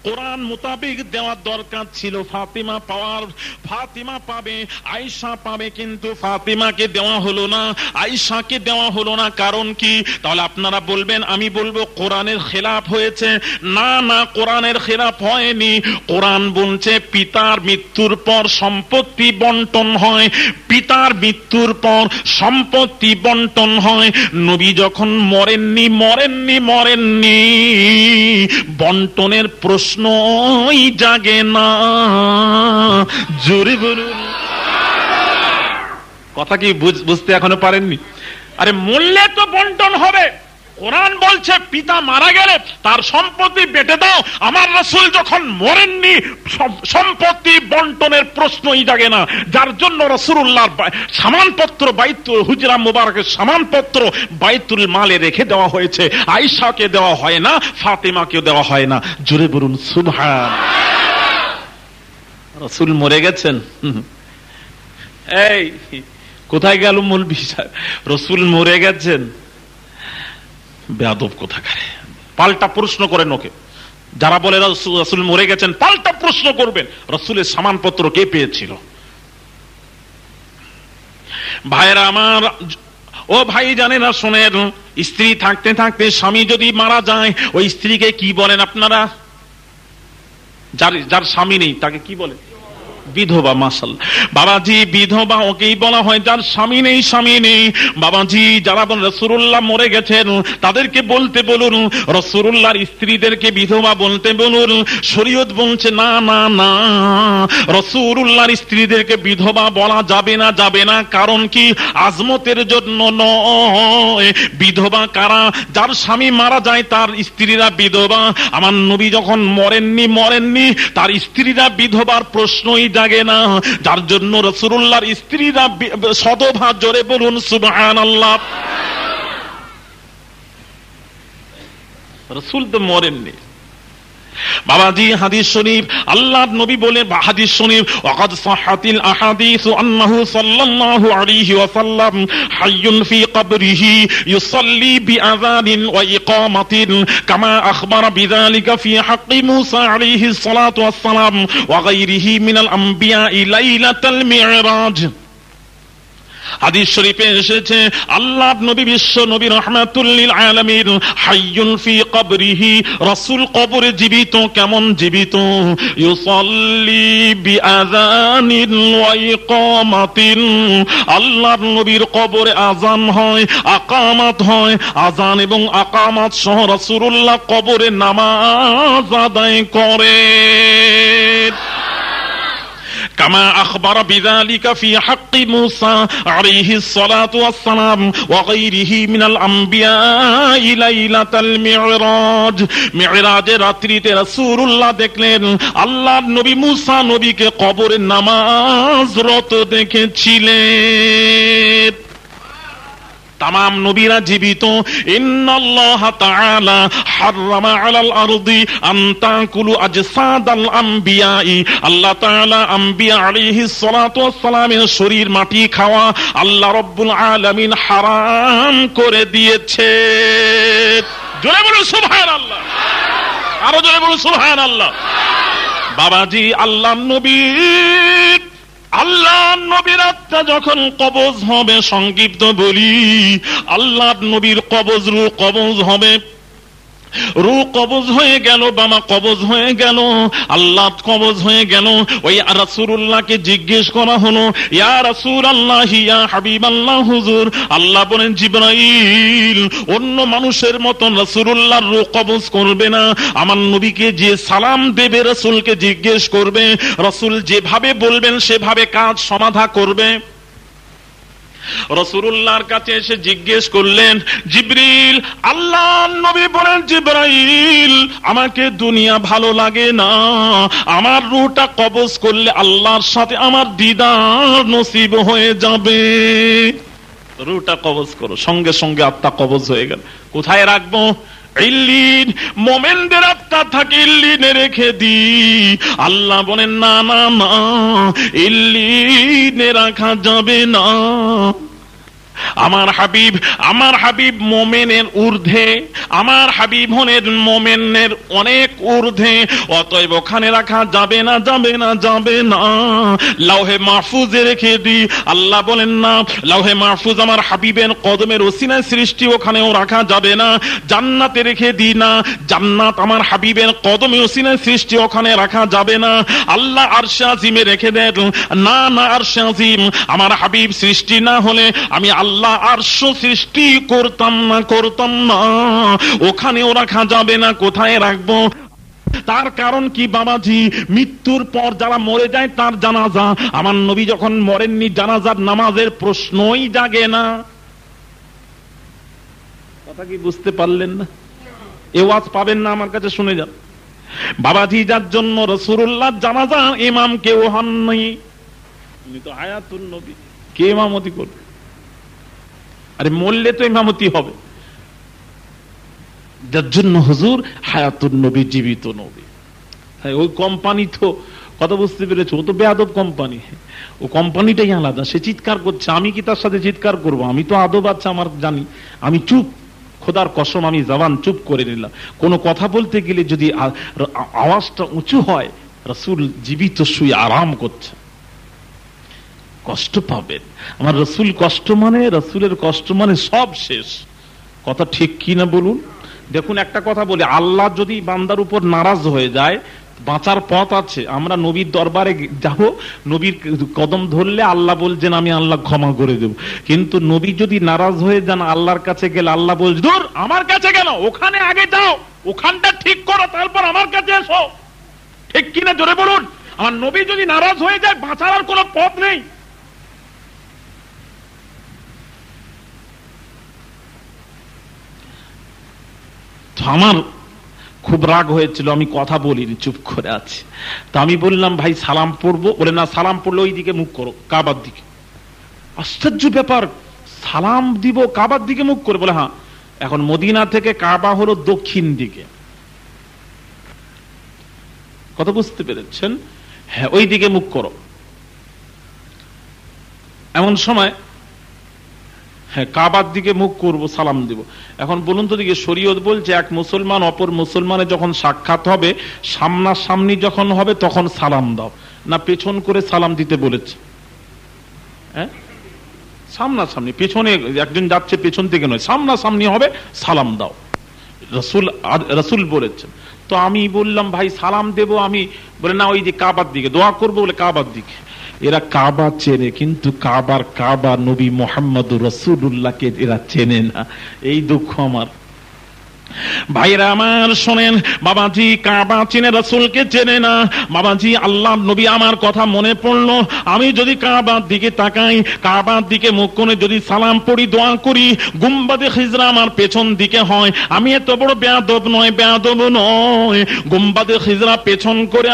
কোরআন মোতাবেক দেওয়ার দরকার ছিল। ফাতিমা পাবে, আয়েশা পাবে, কিন্তু ফাতিমাকে দেওয়া হলো না, আয়েশাকে দেওয়া হলো না। কারণ কি? তাহলে আপনারা বলবেন, আমি বলবো কোরআনের খেলাফ হয়েছে। না, কোরআনের খেলাফ হয়নি। কোরআন বলছে পিতার মৃত্যুর পর সম্পত্তি বন্টন হয়, পিতার মৃত্যুর পর সম্পত্তি বন্টন হয়। নবী যখন মরেননি, বন্টনের প্রশ্নই জাগে না। জোরে বলুন। কথা কি বুঝতে এখনো পারেননি? আরে মরলে তো বন্টন হবে। কোরআন বলছে পিতা মারা গেলে তার সম্পত্তি বেটে দাও। আমার রাসূল যখন মরেননি, সম্পত্তি বন্টনের প্রশ্নই জাগে না। যার জন্য রাসূলুল্লাহর সামানপত্র, বাইতুল হুজরা মুবারকের সামানপত্র বাইতুল মালে রেখে দেওয়া হয়েছে। আয়েশাকে দেওয়া হয় না, ফাতিমাকেও দেওয়া হয় না। জোরে বলুন সুবহান। রাসূল মরে গেছেন। এই কোথায় গেল মৌলভী সাহেব? রাসূল মরে গেছেন, বেয়াদব কোথাকার। পাল্টা প্রশ্ন করেন ওকে। যারা বলে রাসূল মরে গেছেন, পাল্টা প্রশ্ন করবেন, রাসূলের সামানপত্র কে পেয়েছিল? ভাইরা আমার, ও ভাই জানে না, শোনেন, স্ত্রী থাকতে থাকতে স্বামী যদি মারা যায়, ওই স্ত্রীকে কি বলেন আপনারা? যার স্বামী নেই তাকে কি বলে? বিধবা। মাশাআল্লাহ বাবাজি, বিধবা ওকেই বলা হয় যার স্বামী নেই। বাবাজি, যারা বলেন রাসূলুল্লাহ মরে গেছেন, তাদেরকে বলতে বলুন, রাসূলুল্লাহর স্ত্রীদেরকে বিধবা বলতে বলুন। শরীয়ত বলছে না, রাসূলুল্লাহর স্ত্রীদেরকে বিধবা বলা যাবে না। কারণ কি? আজমতের জন্য নয়। বিধবা কারা? যার স্বামী মারা যায় তার স্ত্রীরা বিধবা। আমার নবী যখন মরেননি, তার স্ত্রীরা বিধবার প্রশ্নই জাগে না। যার জন্য রাসূলুল্লাহর স্ত্রীরা সদভা। জোরে বলুন সুবহানাল্লাহ। রাসূল তো মরেননি। বাবাজি, হাদিস শরীফ, আল্লাহর নবী বলে হাদিস শরীফ, ওয়াকাদ সাহাতিল আহাদিস আন্নাহু সাল্লাল্লাহু আলাইহি ওয়াসাল্লাম হাইয়ুন ফি কবরিহি ইউসাল্লি বিআযানিন ওয়া ইকামাতিন কামা আখবারা বিযালিকা ফি হাক্কি মূসা আলাইহিস সালাতু ওয়াস সালাম ওয়া গায়রিহি মিনাল আমবিয়া লাইলাতাল মিরাজ। হাদিস শরীফে এসেছে, আল্লাহর নবী বিশ্ব নবী রাহমাতুল লিল আলামিন হাইয়ুন ফি কবরিহি, রাসূল কবরে জীবিত। কেমন জীবিত? ইউসাল্লি বিআযানিন ওয়া ইকামাতিন, আল্লাহর নবীর কবরে আযান হয়, আকামাত হয়। আযান এবং আকামাত সহ রাসূলুল্লাহ কবরে নামাজ আদায় করে। কামা আখবারা বিযালিকা ফি হাক্কি মূসা আলাইহিস সালাতু ওয়াস সালাম ওয়া গায়রিহি মিনাল আম্বিয়া লাইলাতাল মিরাজ। মিরাজের রাত্রিতে রাসূলুল্লাহ দেখলেন আল্লাহর নবী মূসা নবীকে কবরে নামাজরত দেখেছিলেন। তামাম নবীরা জীবিত। ইন্নাল্লাহ তাআলা হারামা আলাল আরদি আন তাকুলু আজসাদাল আমবিয়াই। আল্লাহ তাআলা আম্বিয়া আলাইহিস সালাতু ওয়াস সালামের শরীর মাটি খাওয়া আল্লাহ রাব্বুল আলামিন হারাম করে দিয়েছে। জোরে বলুন সুবহানাল্লাহ, আরো জোরে বলুন সুবহানাল্লাহ। বাবাজি, আল্লাহর নবীর আত্মা যখন কবজ হবে, সংক্ষিপ্ত বলি, আল্লাহর নবীর রূহ কবজ হবে। রূহ কবজ হয়ে গেল, বামা কবজ হয়ে গেল, আল্লাহ কবজ হয়ে গেল। ওই রাসূলুল্লাহকে জিজ্ঞেস করা হলো, ইয়া রাসূলুল্লাহ, ইয়া হাবিবাল্লাহ, হুজুর। আল্লাহ বলেন, জিবরাইল অন্য মানুষের মতন রাসূলুল্লাহর রূহ কবজ করবে না। আমার নবীকে যে সালাম দেবে রাসূলকে জিজ্ঞেস করবে, রাসূল যেভাবে বলবেন সেভাবে কাজ সমাধা করবে। রাসূলুল্লাহর কাছে এসে জিজ্ঞেস করলেন, জিবরিল, আল্লাহর নবী বলেন, জিবরাইল আমাকে দুনিয়া ভালো লাগে না, আমার রূহটা কবজ করলে আল্লাহর সাথে আমার দিদার নসিব হয়ে যাবে। রূহটা কবজ করো। সঙ্গে সঙ্গে আত্মা কবজ হয়ে গেল। কোথায় রাখবো? ইল্লিন। মোমেনদের আত্মা থাকে ইল্লিনে রেখে দি। আল্লাহ বলেন, না না না, ইল্লিনে রাখা যাবে না। আমার হাবিব মোমেনের ঊর্ধ্বে, আমার হাবিব হলেন মোমেনের অনেক ঊর্ধ্বে, অতএব ওখানে রাখা যাবে না, যাবে না, যাবে না। লাউহে মাহফুজে রেখে দি। আল্লাহ বলেন, না, লাউহে মাহফুজ আমার হাবিবের কদমের ওসিলায় সৃষ্টি, ওখানেও রাখা যাবে না। জান্নাতে রেখে দি। না, জান্নাত আমার হাবিবের কদমে ওসিলায় সৃষ্টি, ওখানে রাখা যাবে না। আল্লাহ আরশে আজিমে রেখে দেন। না না, আরশে আজিম আমার হাবিব সৃষ্টি না হলে আমি আল্লাহ আরশ সৃষ্টি করতাম না, ওখানেও রাখা যাবে না। কোথায় রাখবো? তার কারণ কি বাবাজি? মৃত্যুর পর যারা মরে যায় তার জানাজা, আমার নবী যখন মরেননি জানাজার নামাজের প্রশ্নই জাগে না। কথা কি বুঝতে পারলেন না? এ ওয়াজ পাবেন না, আমার কাছে শুনে যান বাবাজি। যার জন্য রাসূলুল্লাহ জানাজা ইমাম কেউ হন নাই, উনি তো হায়াতুন নবী, কে ইমামতি করবে? আরে মরলে তো ইমামতি হবে। যার জন্য হুজুর হায়াতুন নবী, জীবিত নবী। ওই কোম্পানি তো, কথা বুঝতে পেরেছো, ও তো বেয়াদব কোম্পানি, ও কোম্পানিটাই আলাদা। সে চিৎকার করছে, আমি কি তার সাথে চিৎকার করব? আমি তো আদব আছে আমার, জানি। আমি চুপ, খোদার কসম আমি জবান চুপ করে নিলাম। কোনো কথা বলতে গেলে যদি আওয়াজটা উঁচু হয়, রাসূল জীবিত শুয়ে আরাম করছে, কষ্ট পাবেন। আমার রাসূল কষ্ট মানে, রাসূলের কষ্ট মানে সব শেষ। কথা ঠিক কি না বলুন? দেখুন একটা কথা বলি, আল্লাহ যদি বান্দার উপর নারাজ হয়ে যায়, বাঁচার পথ আছে। আমরা নবীর দরবারে যাব, নবীর কদম ধরলে আল্লাহ বলছেন আমি আল্লাহ ক্ষমা করে দেব। কিন্তু নবী যদি নারাজ হয়ে যান, আল্লাহর কাছে গেলে আল্লাহ বলছে, দূর, আমার কাছে কেন, ওখানে আগে যাও, ওখানটা ঠিক করো, তারপর আমার কাছে এসো। ঠিক কিনা জোরে বলুন? আমার নবী যদি নারাজ হয়ে যায়, বাঁচার আর কোনো পথ নেই। আমার খুব রাগ হয়েছিল, আমি কথা বলিনি, চুপ করে আছি। তা আমি বললাম, ভাই সালাম পড়বো? বলে, না, সালাম পড়লে ওই দিকে মুখ করো, কাবার দিকে। আশ্চর্য ব্যাপার, সালাম দিব কাবার দিকে মুখ করে? বলে, হ্যাঁ। এখন মদিনা থেকে কাবা হলো দক্ষিণ দিকে, কথা বুঝতে পেরেছেন? হ্যাঁ, ওই দিকে মুখ করো। এমন সময় হ্যাঁ, কাবার দিকে মুখ করব, সালাম দিব। এখন বলুন তো দিকে, শরীয়ত বলছে এক মুসলমান অপর মুসলমানের যখন সাক্ষাৎ হবে, সামনাসামনি যখন হবে তখন সালাম দাও, না পেছন করে সালাম দিতে বলেছে? হ্যাঁ, সামনাসামনি। পেছনে একজন যাচ্ছে, পেছন থেকে নয়, সামনাসামনি হবে, সালাম দাও, রাসূল বলেছেন। তো আমি বললাম, ভাই সালাম দেব আমি। বলে, না, ওই যে কাবার দিকে দোয়া করবো, বলে কাবার দিকে। এরা কাবা চেনে, কিন্তু কাবার কাবা নবী মুহাম্মদুর রাসূলুল্লাহকে এরা চেনে না। এই দুঃখ আমার। ভাইরা আমার শোনেন, বাবাজি কাবা চিনে রাসূলকে চেনে না। বাবাজি আল্লাহ নবী আমার কথা মনে পড়লো, আমি যদি কাবার দিকে তাকাই, কাবার দিকে মুখ করে যদি সালাম পড়ি, দোয়া করি, গুম্বাদে খিজরা আমার পেছন দিকে হয়, আমি এত বড় বেয়াদব নয়। গুম্বাদে খিজরা পেছন করে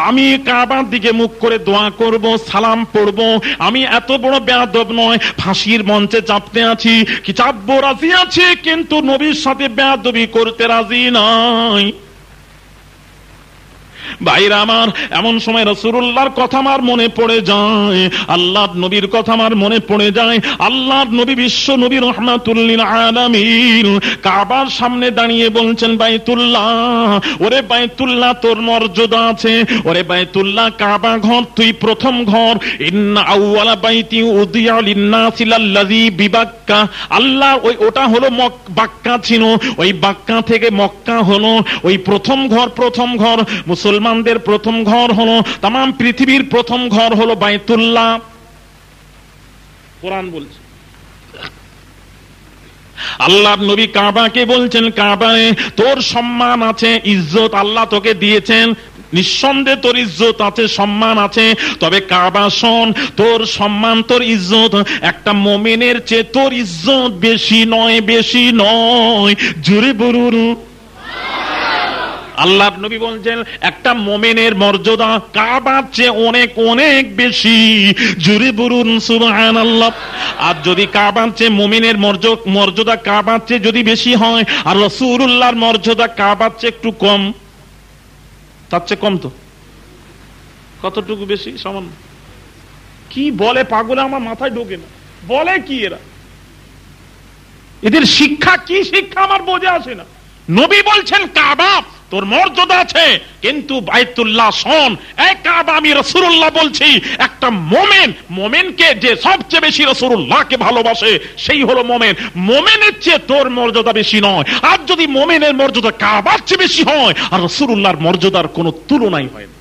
আমি কাবার দিকে মুখ করে দোয়া করব, সালাম পড়ব, আমি এত বড় বেয়াদব নয়। ফাঁসির মঞ্চে চাপতে আছি, কি চাপবো, রাজি আছি, কিন্তু নবীর সাথে বেয়াদবি করতে রাজি নাই। ভাইরা আমার, এমন সময় রাসূলুল্লাহর কথা আমার মনে পড়ে যায়, আল্লাহর নবীর কথা আমার মনে পড়ে যায়। আল্লাহর নবী, বিশ্ব নবী রাহমাতুল লিল আলামিন কাবার সামনে দাঁড়িয়ে বলছেন, বাইতুল্লাহ, ওরে বাইতুল্লাহ তোর মর্যাদা আছে, ওরে বাইতুল্লাহ কাবা ঘর তুই প্রথম ঘর। ইন্না আউওয়ালা বাইতি উদিয়া লিন-নাসি লাল্লাযী বিবাক্কা, আল্লাহ ওটা হলো বাক্কা ছিল, ওই বাক্কা থেকে মক্কা হলো ওই প্রথম ঘর। মুসলমানদের প্রথম ঘর হলো, তাম পৃথিবীর প্রথম ঘর হলো বাইতুল্লাহ। কোরআন বলছে, আল্লাহ নবী কাবাকে বলছেন, কাবায় তোর সম্মান আছে, ইজ্জত আল্লাহ তোকে দিয়েছেন, নিঃসন্দেহে তোর ইজ্জত আছে, সম্মান আছে, তবে কাবা শোন, তোর সম্মান, তোর ইজ্জত একটা মুমিনের চেয়ে তোর ইজ্জত বেশি নয়। জোরে বলুন। আল্লাহ নবী বলছেন একটা মুমিনের মর্যাদা কাবার চেয়ে অনেক বেশি। জোরে বলুন সুবহানাল্লাহ। আর যদি কাবার চেয়ে মুমিনের মর্যাদা কাবার চেয়ে যদি বেশি হয়, আর রাসূলুল্লাহর মর্যাদা কাবার চেয়ে একটু কম, তার চেয়ে কম, তো কতটুকু বেশি? সামান্য। কি বলে পাগলে, আমার মাথায় ঢোকে না, বলে কি এরা, এদের শিক্ষা কি শিক্ষা আমার বোঝে আসে না। নবী বলছেন কাবা তোর মর্যাদা আছে, কিন্তু বাইতুল্লাহ শোন, এই কাবা আমি রাসূলুল্লাহ বলছি, একটা মোমেনকে যে সবচেয়ে বেশি রাসূলুল্লাহকে ভালোবাসে সেই হলো মোমেন, মোমেনের চেয়ে তোর মর্যাদা বেশি নয়। আর যদি মোমেনের মর্যাদা কাবার চেয়ে বেশি হয়, আর রাসূলুল্লাহর মর্যাদার কোনো তুলনাই হয় না।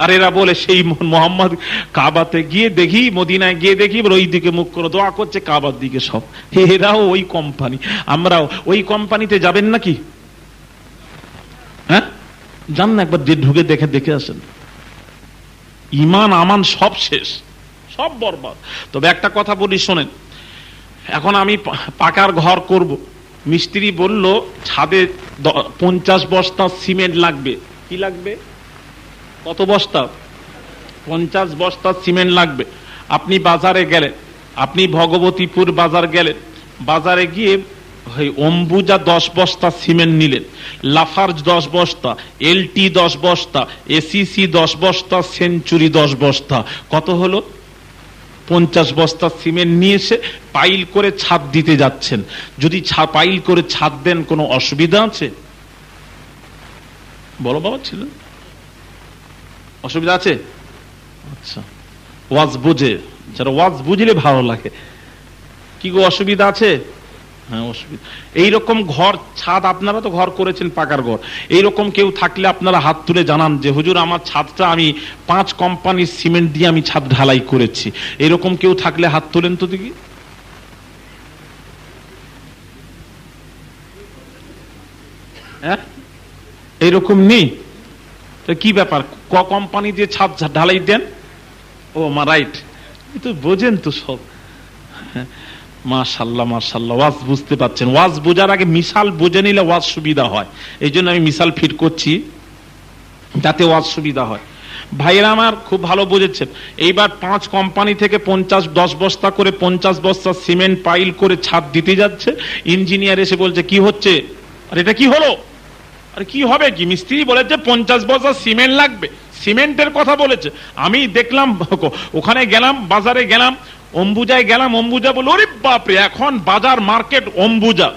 আর এরা বলে সেই মোহাম্মদ কাবাতে গিয়ে দেখি, মদিনায় গিয়ে দেখি ওই দিকে মুখ করে দোয়া করছে, কাবার দিকে সব। এরাও ওই কোম্পানি, আমরাও ওই কোম্পানিতে যাবেন নাকি? হ্যাঁ, যান না, একবার ঢুকে দেখে আসেন। ইমান আমান সব শেষ, সব বরবাদ। তবে একটা কথা বলি শোনেন, এখন আমি পাকার ঘর করব, মিস্ত্রি বলল ছাদে 50 বস্তা সিমেন্ট লাগবে। কি লাগবে? কত বস্তা? 50 বস্তা সিমেন্ট লাগবে। আপনি বাজারে গেলেন, আপনি ভগবতীপুর বাজার গেলেন, বাজারে গিয়ে অম্বুজা 10 বস্তা সিমেন্ট নিলেন, লাফার্জ 10 বস্তা, এলটি 10 বস্তা, এসিসি 10 বস্তা, সেঞ্চুরি 10 বস্তা, কত হলো? 50 বস্তা সিমেন্ট নিয়ে এসে পাইল করে ছাদ দিতে যাচ্ছেন। যদি পাইল করে ছাদ দেন কোনো অসুবিধা আছে? বলো বাবা, ছিল অসুবিধা আছে? আচ্ছা, ওয়াজ বুঝে, যারা ওয়াজ বুঝলে ভালো লাগে। কি গো, অসুবিধা আছে? হ্যাঁ, অসুবিধা। এইরকম ঘর, ছাদ, আপনারা তো ঘর করেছেন পাকার ঘর, এইরকম কেউ থাকলে আপনারা হাত তুলে জানান যে হুজুর আমার ছাদটা আমি 5 কোম্পানির সিমেন্ট দিয়ে আমি ছাদ ঢালাই করেছি। এইরকম কেউ থাকলে হাত তোলেন তো দেখি। হ্যাঁ, এইরকম নেই তো কি ব্যাপার? কোম্পানি দিয়ে ছাদ ঢালাই দেন? ও মা, রাইট, তো বোঝেন তো সব। মাশাআল্লাহ মাশাআল্লাহ, ওয়াজ বুঝতে পারছেন। ওয়াজ বোঝার আগে মিসাল বুঝে নিলে ওয়াজ সুবিধা হয়, এই জন্য আমি মিসাল ফিট করছি যাতে ওয়াজ সুবিধা হয়। ভাইয়েরা আমার খুব ভালো বুঝেছেন। এইবার 5 কোম্পানি থেকে 10 বস্তা করে 50 বস্তা সিমেন্ট পাইল করে ছাদ দিতে যাচ্ছে। ইঞ্জিনিয়ার এসে বলছে কি হচ্ছে? আর এটা কি হলো? আর কি হবে কি? মিস্ত্রি বলেছে 50 বস্তা সিমেন্ট লাগবে, সিমেন্টের কথা বলেছে। আমি দেখলাম, ওখানে গেলাম, বাজারে গেলাম, অম্বুজায় গেলাম, অম্বুজা বলে ওরে বাপরে, এখন বাজার মার্কেট অম্বুজা।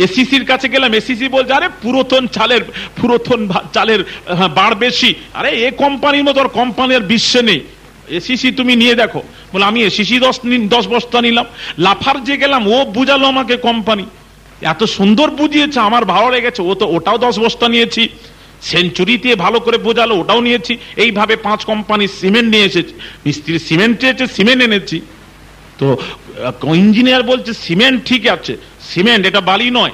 এসিসির কাছে গেলাম, এসিসি বলছে আরে পুরাতন চালের বার বেশি। আরে এ কোম্পানির মতো কোম্পানির বিশ্বে নেই, এসিসি তুমি নিয়ে দেখো। বলে আমি এসিসি 10 বস্তা নিলাম। লাফার যে গেলাম, ও বুঝালো আমাকে কোম্পানি, এত সুন্দর বুঝিয়েছে, আমার ভালো লেগেছে, ওটাও 10 বস্তা নিয়েছি। সেঞ্চুরিতে ভালো করে বোঝালো, ওটাও নিয়েছি। এইভাবে 5 কোম্পানি সিমেন্ট নিয়ে এসেছি। মিস্ত্রি সিমেন্ট চেয়েছে, সিমেন্ট এনেছি। তো ইঞ্জিনিয়ার বলছে সিমেন্ট ঠিক আছে, সিমেন্ট এটা বালি নয়,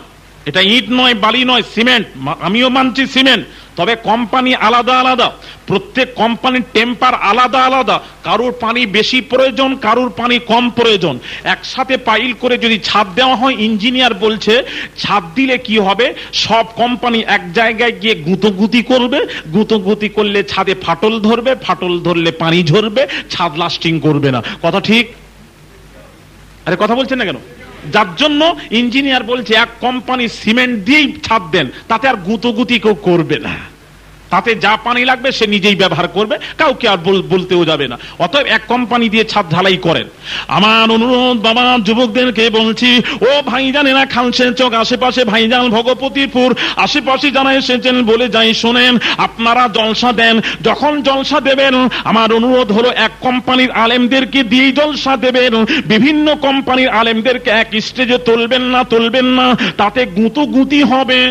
এটা ইট নয়, বালি নয়, সিমেন্ট। আমিও মানছি সিমেন্ট, তবে কোম্পানি আলাদা আলাদা, প্রত্যেক কোম্পানির টেম্পার আলাদা আলাদা, কারোর পানি বেশি প্রয়োজন, কারোর পানি কম প্রয়োজন। একসাথে পাইল করে যদি ছাদ দেওয়া হয়, ইঞ্জিনিয়ার বলছে ছাদ দিলে কি হবে, সব কোম্পানি এক জায়গায় গিয়ে গুঁতোগুতি করবে, গুঁতোগুতি করলে ছাদে ফাটল ধরবে, ফাটল ধরলে পানি ঝরবে, ছাদ লাস্টিং করবে না। কথা ঠিক? আরে কথা বলছেন না কেন? যার জন্য ইঞ্জিনিয়ার বলছে এক কোম্পানি সিমেন্ট দিয়েই ছাদ দেন, তাতে আর গুঁতোগুতি কেউ করবে না, তাতে যা পানি লাগবে সে নিজেই ব্যবহার করবে, কাউকে আর বলতেও যাবে না। অতএব এক কোম্পানি দিয়ে ছাদ ঢালাই করেন। আমার অনুরোধ বাবা যুবকদেরকে বলছি, ও ভাইজানেরা, খালসের চক আশেপাশে ভাইজান, ভগবতীপুর আশেপাশে যারা এসেছেন বলে যাই শোনেন, আপনারা জলসা দেন, যখন জলসা দেবেন আমার অনুরোধ হলো এক কোম্পানির আলেমদেরকে দিয়ে জলসা দেবেন, বিভিন্ন কোম্পানির আলেমদেরকে এক স্টেজে তুলবেন না, তাতে গুঁতোগুতি হবে।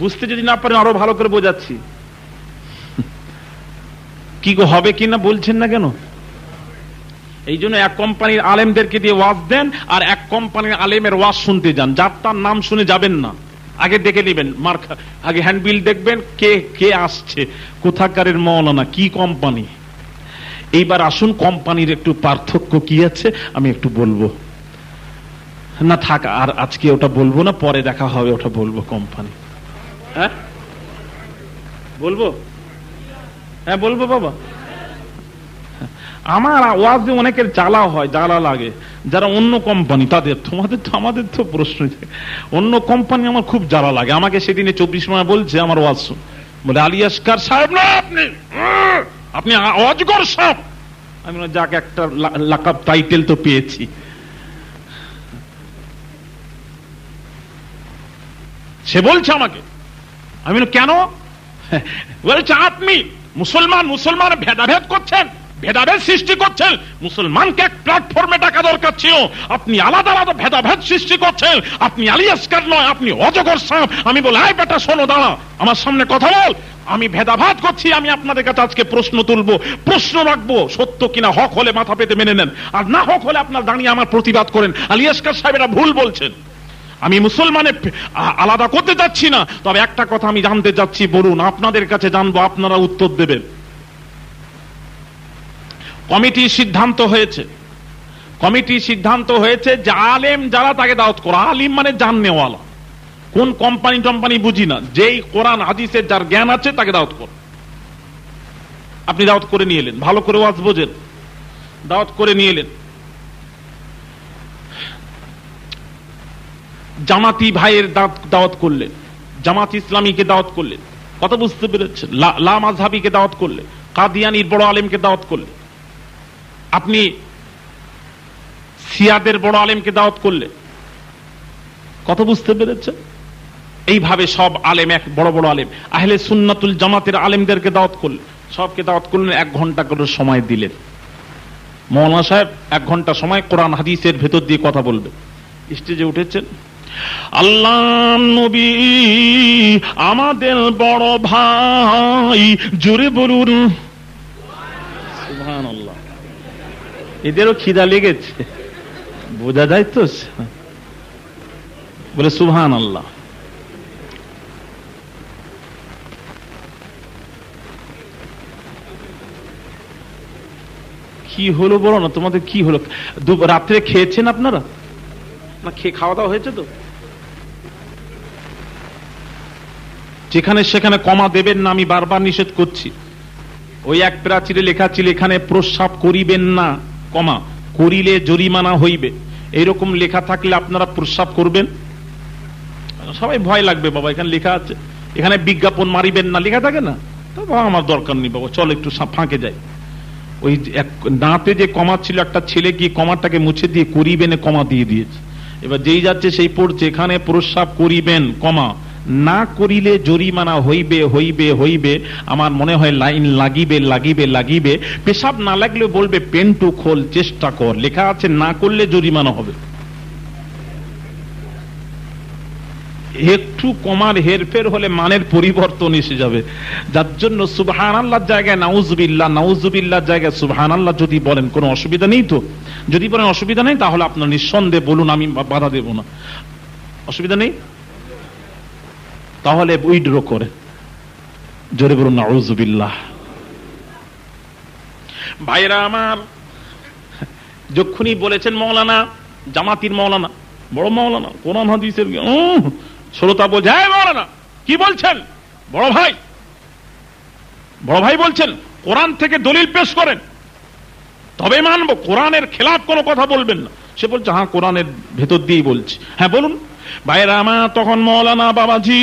বুঝতে যদি না পারেন আরো ভালো করে বোঝাচ্ছি। কি হবে কিনা বলছেন না কেন? এই জন্য এক কোম্পানির আলেমদেরকে দিয়ে ওয়াজ দেন, আর এক কোম্পানির আলেমের ওয়াজ শুনতে যান, যার তার নাম শুনে যাবেন না, আগে দেখে নেবেন, আগে হ্যান্ডবিল দেখবেন কে কে আসছে, কোথাকারের মৌলানা, কি কোম্পানি। এইবার আসুন কোম্পানির একটু পার্থক্য কি আছে আমি একটু বলবো। না থাক, আর আজকে ওটা বলবো না, পরে দেখা হবে, ওটা বলবো কোম্পানি। হ্যাঁ বলবো, হ্যাঁ বলবো বাবা। আমার ওয়াজে অনেকের জ্বালা হয়, জ্বালা লাগে, যারা অন্য কোম্পানি তাদের, তোমাদের তো আমাদের তো প্রশ্ন, অন্য কোম্পানি আমার খুব জ্বালা লাগে। আমাকে সেদিনে 24 মাস বলছে আমার ওয়াজ শুন, বলে আলী আসকার সাহেব না আপনি অজগর সাহেব। আমি যাকে একটা লাকাব টাইটেল তো পেয়েছি। সে বলছে আমাকে, আমি কেন বলছে আপনি মুসলমান ভেদাভেদ করছেন, ভেদাভেদ সৃষ্টি করছেন, মুসলমানকে এক প্ল্যাটফর্মে ডাকা দরকার ছিল, আপনি আলাদা আলাদা ভেদাভেদ সৃষ্টি করছেন, আপনি আলী আসকার নয়, আপনি অজগর সাহেব। আমি বলি এই বেটা শোনো, দাঁড়া, আমার সামনে কথা বল, আমি ভেদাভেদ করছি, আমি আপনাদের কাছে আজকে প্রশ্ন তুলবো, প্রশ্ন রাখবো, সত্য কিনা, হক হলে মাথা পেতে মেনে নেন, আর না হক হলে আপনার দাঁড়িয়ে আমার প্রতিবাদ করেন, আলী আসকার সাহেব এটা ভুল বলছেন। আমি মুসলমানের আলাদা করতে যাচ্ছি না, তবে একটা কথা আমি জানতে যাচ্ছি, বলুন, আপনাদের কাছে জানবো, আপনারা উত্তর দেবেন। কমিটির সিদ্ধান্ত হয়েছে যে আলেম যারা তাকে দাওয়াত করা, আলিম মানে জাননেওয়ালা, কোন কোম্পানি টম্পানি বুঝি না, যেই কোরআন হাদিসের যার জ্ঞান আছে তাকে দাওয়াত কর। আপনি দাওয়াত করে নিয়ে এলেন, ভালো করে ওয়াজ বোঝেন, দাওয়াত করে নিয়ে এলেন। জামাতি ভাইয়ের দাওয়াত করলেন, জামাত ইসলামীকে দাওয়াত করলেন, কথা বুঝতে পেরেছেন, লা মাযহাবিকে দাওয়াত করলেন, কাদিয়ানির বড় আলেমকে দাওয়াত করলেন, আপনি শিয়াদের বড় আলেমকে দাওয়াত করলেন, কথা বুঝতে পেরেছেন। এইভাবে সব আলেম, এক বড় বড় আলেম, আহলে সুন্নাতুল জামাতের আলেমদেরকে দাওয়াত করলেন, সবকে দাওয়াত করলেন, 1 ঘন্টা করে সময় দিলেন। মৌলানা সাহেব 1 ঘন্টা সময় কোরআন হাদিসের ভেতর দিয়ে কথা বলবে। স্টেজে উঠেছেন, আল্লাহ নবী আমাদের বড় ভাই, জোরে বলুন সুবহানাল্লাহ। এদেরও খিদা লেগেছে, বোঝা যায় তো, বলে সুবহানাল্লাহ। কি হলো বলো না, তোমাদের কি হলো? রাত্রে খেয়েছেন আপনারা না? খাওয়া দাওয়া হয়েছে তো? যেখানে সেখানে কমা দেবেন না, আমি বারবার নিষেধ করছি। ওই এক প্রাচীরে লেখা ছিল এখানে প্রস্রাব করিবেন না, কমা করিলে জরিমানা হইবে, এইরকম লেখা থাকলে আপনারা প্রস্রাব করবেন? সবাই ভয় লাগবে, বাবা এখানে লেখা আছে, এখানে বিজ্ঞাপন মারিবেন না লেখা থাকে না, তো আমার দরকার নেই বাবা, চল একটু ফাঁকে যাই। ওই দাঁতে যে কমা ছিল, একটা ছেলে গিয়ে কমাটাকে মুছে দিয়ে করিবেন কমা দিয়ে দিয়েছে। এবার যেই যাচ্ছে সেই পড়ছে, এখানে প্রস্রাব করিবেন কমা, না করিলে জরিমানা হইবে হইবে হইবে। আমার মনে হয় লাইন লাগিবে লাগিবে লাগিবে। পেশাব না লাগলে বলবে পেন্টু খোল, চেষ্টা কর, লেখা আছে না করলে জরিমানা হবে। একটু কমার হেরফের হলে মানের পরিবর্তন এসে যাবে। যার জন্য সুবহানাল্লাহর জায়গায় নাউজুবিল্লাহ, নাউজুবিল্লাহর জায়গায় সুবহানাল্লাহ যদি বলেন কোনো অসুবিধা নেই তো। যদি বলেন অসুবিধা নেই তাহলে আপনার নিঃসন্দেহে বলুন, আমি বাধা দেব না। অসুবিধা নেই তাহলে উইড্র করে জোরে বলুন নাউজুবিল্লাহ। ভাইরা আমার, যখনই বলেছেন মৌলানা, জামাতির মৌলানা, বড় মৌলানা, কোরআন হাদিসের শ্রোতা বলছে, হ্যাঁ মৌলানা কি বলছেন? বড় ভাই বলছেন কোরআন থেকে দলিল পেশ করেন তবে মানবো, কোরআনের খেলাফ কোনো কথা বলবেন না। সে বলছে হ্যাঁ কোরআনের ভেতর দিয়েই বলছি। হ্যাঁ বলুন। ভাইরা আমার, তখন মৌলানা বাবাজি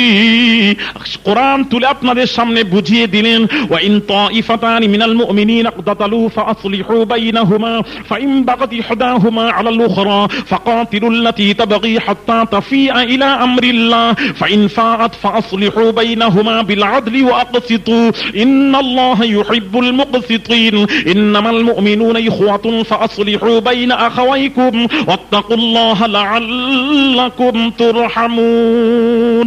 কোরআন তুলে আপনাদের সামনে বুঝিয়ে দিলেন, ওয়া ইন তাইফাতানি মিনাল মুমিনিনা ইকতাতালু ফাআসলিহু বাইনাহুমা ফাইন বাগাত ইহদাহুমা আলাল উখরা ফাকাতিলুল লাতী তাবগী হাত্তা তাফিআ ইলা আমরিল্লাহ ফাইন ফাআত ফাআসলিহু বাইনাহুমা বিল আদলি ওয়া আকসিতু ইন্নাল্লাহা ইউহিব্বুল মুকসিতিন ইন্নামাল মুমিনুনা ইখওয়াতুন ফাআসলিহু বাইনা আখাওয়াইকুম ওয়াত্তাকুল্লাহা লাআল্লাকুম তুরহামুন।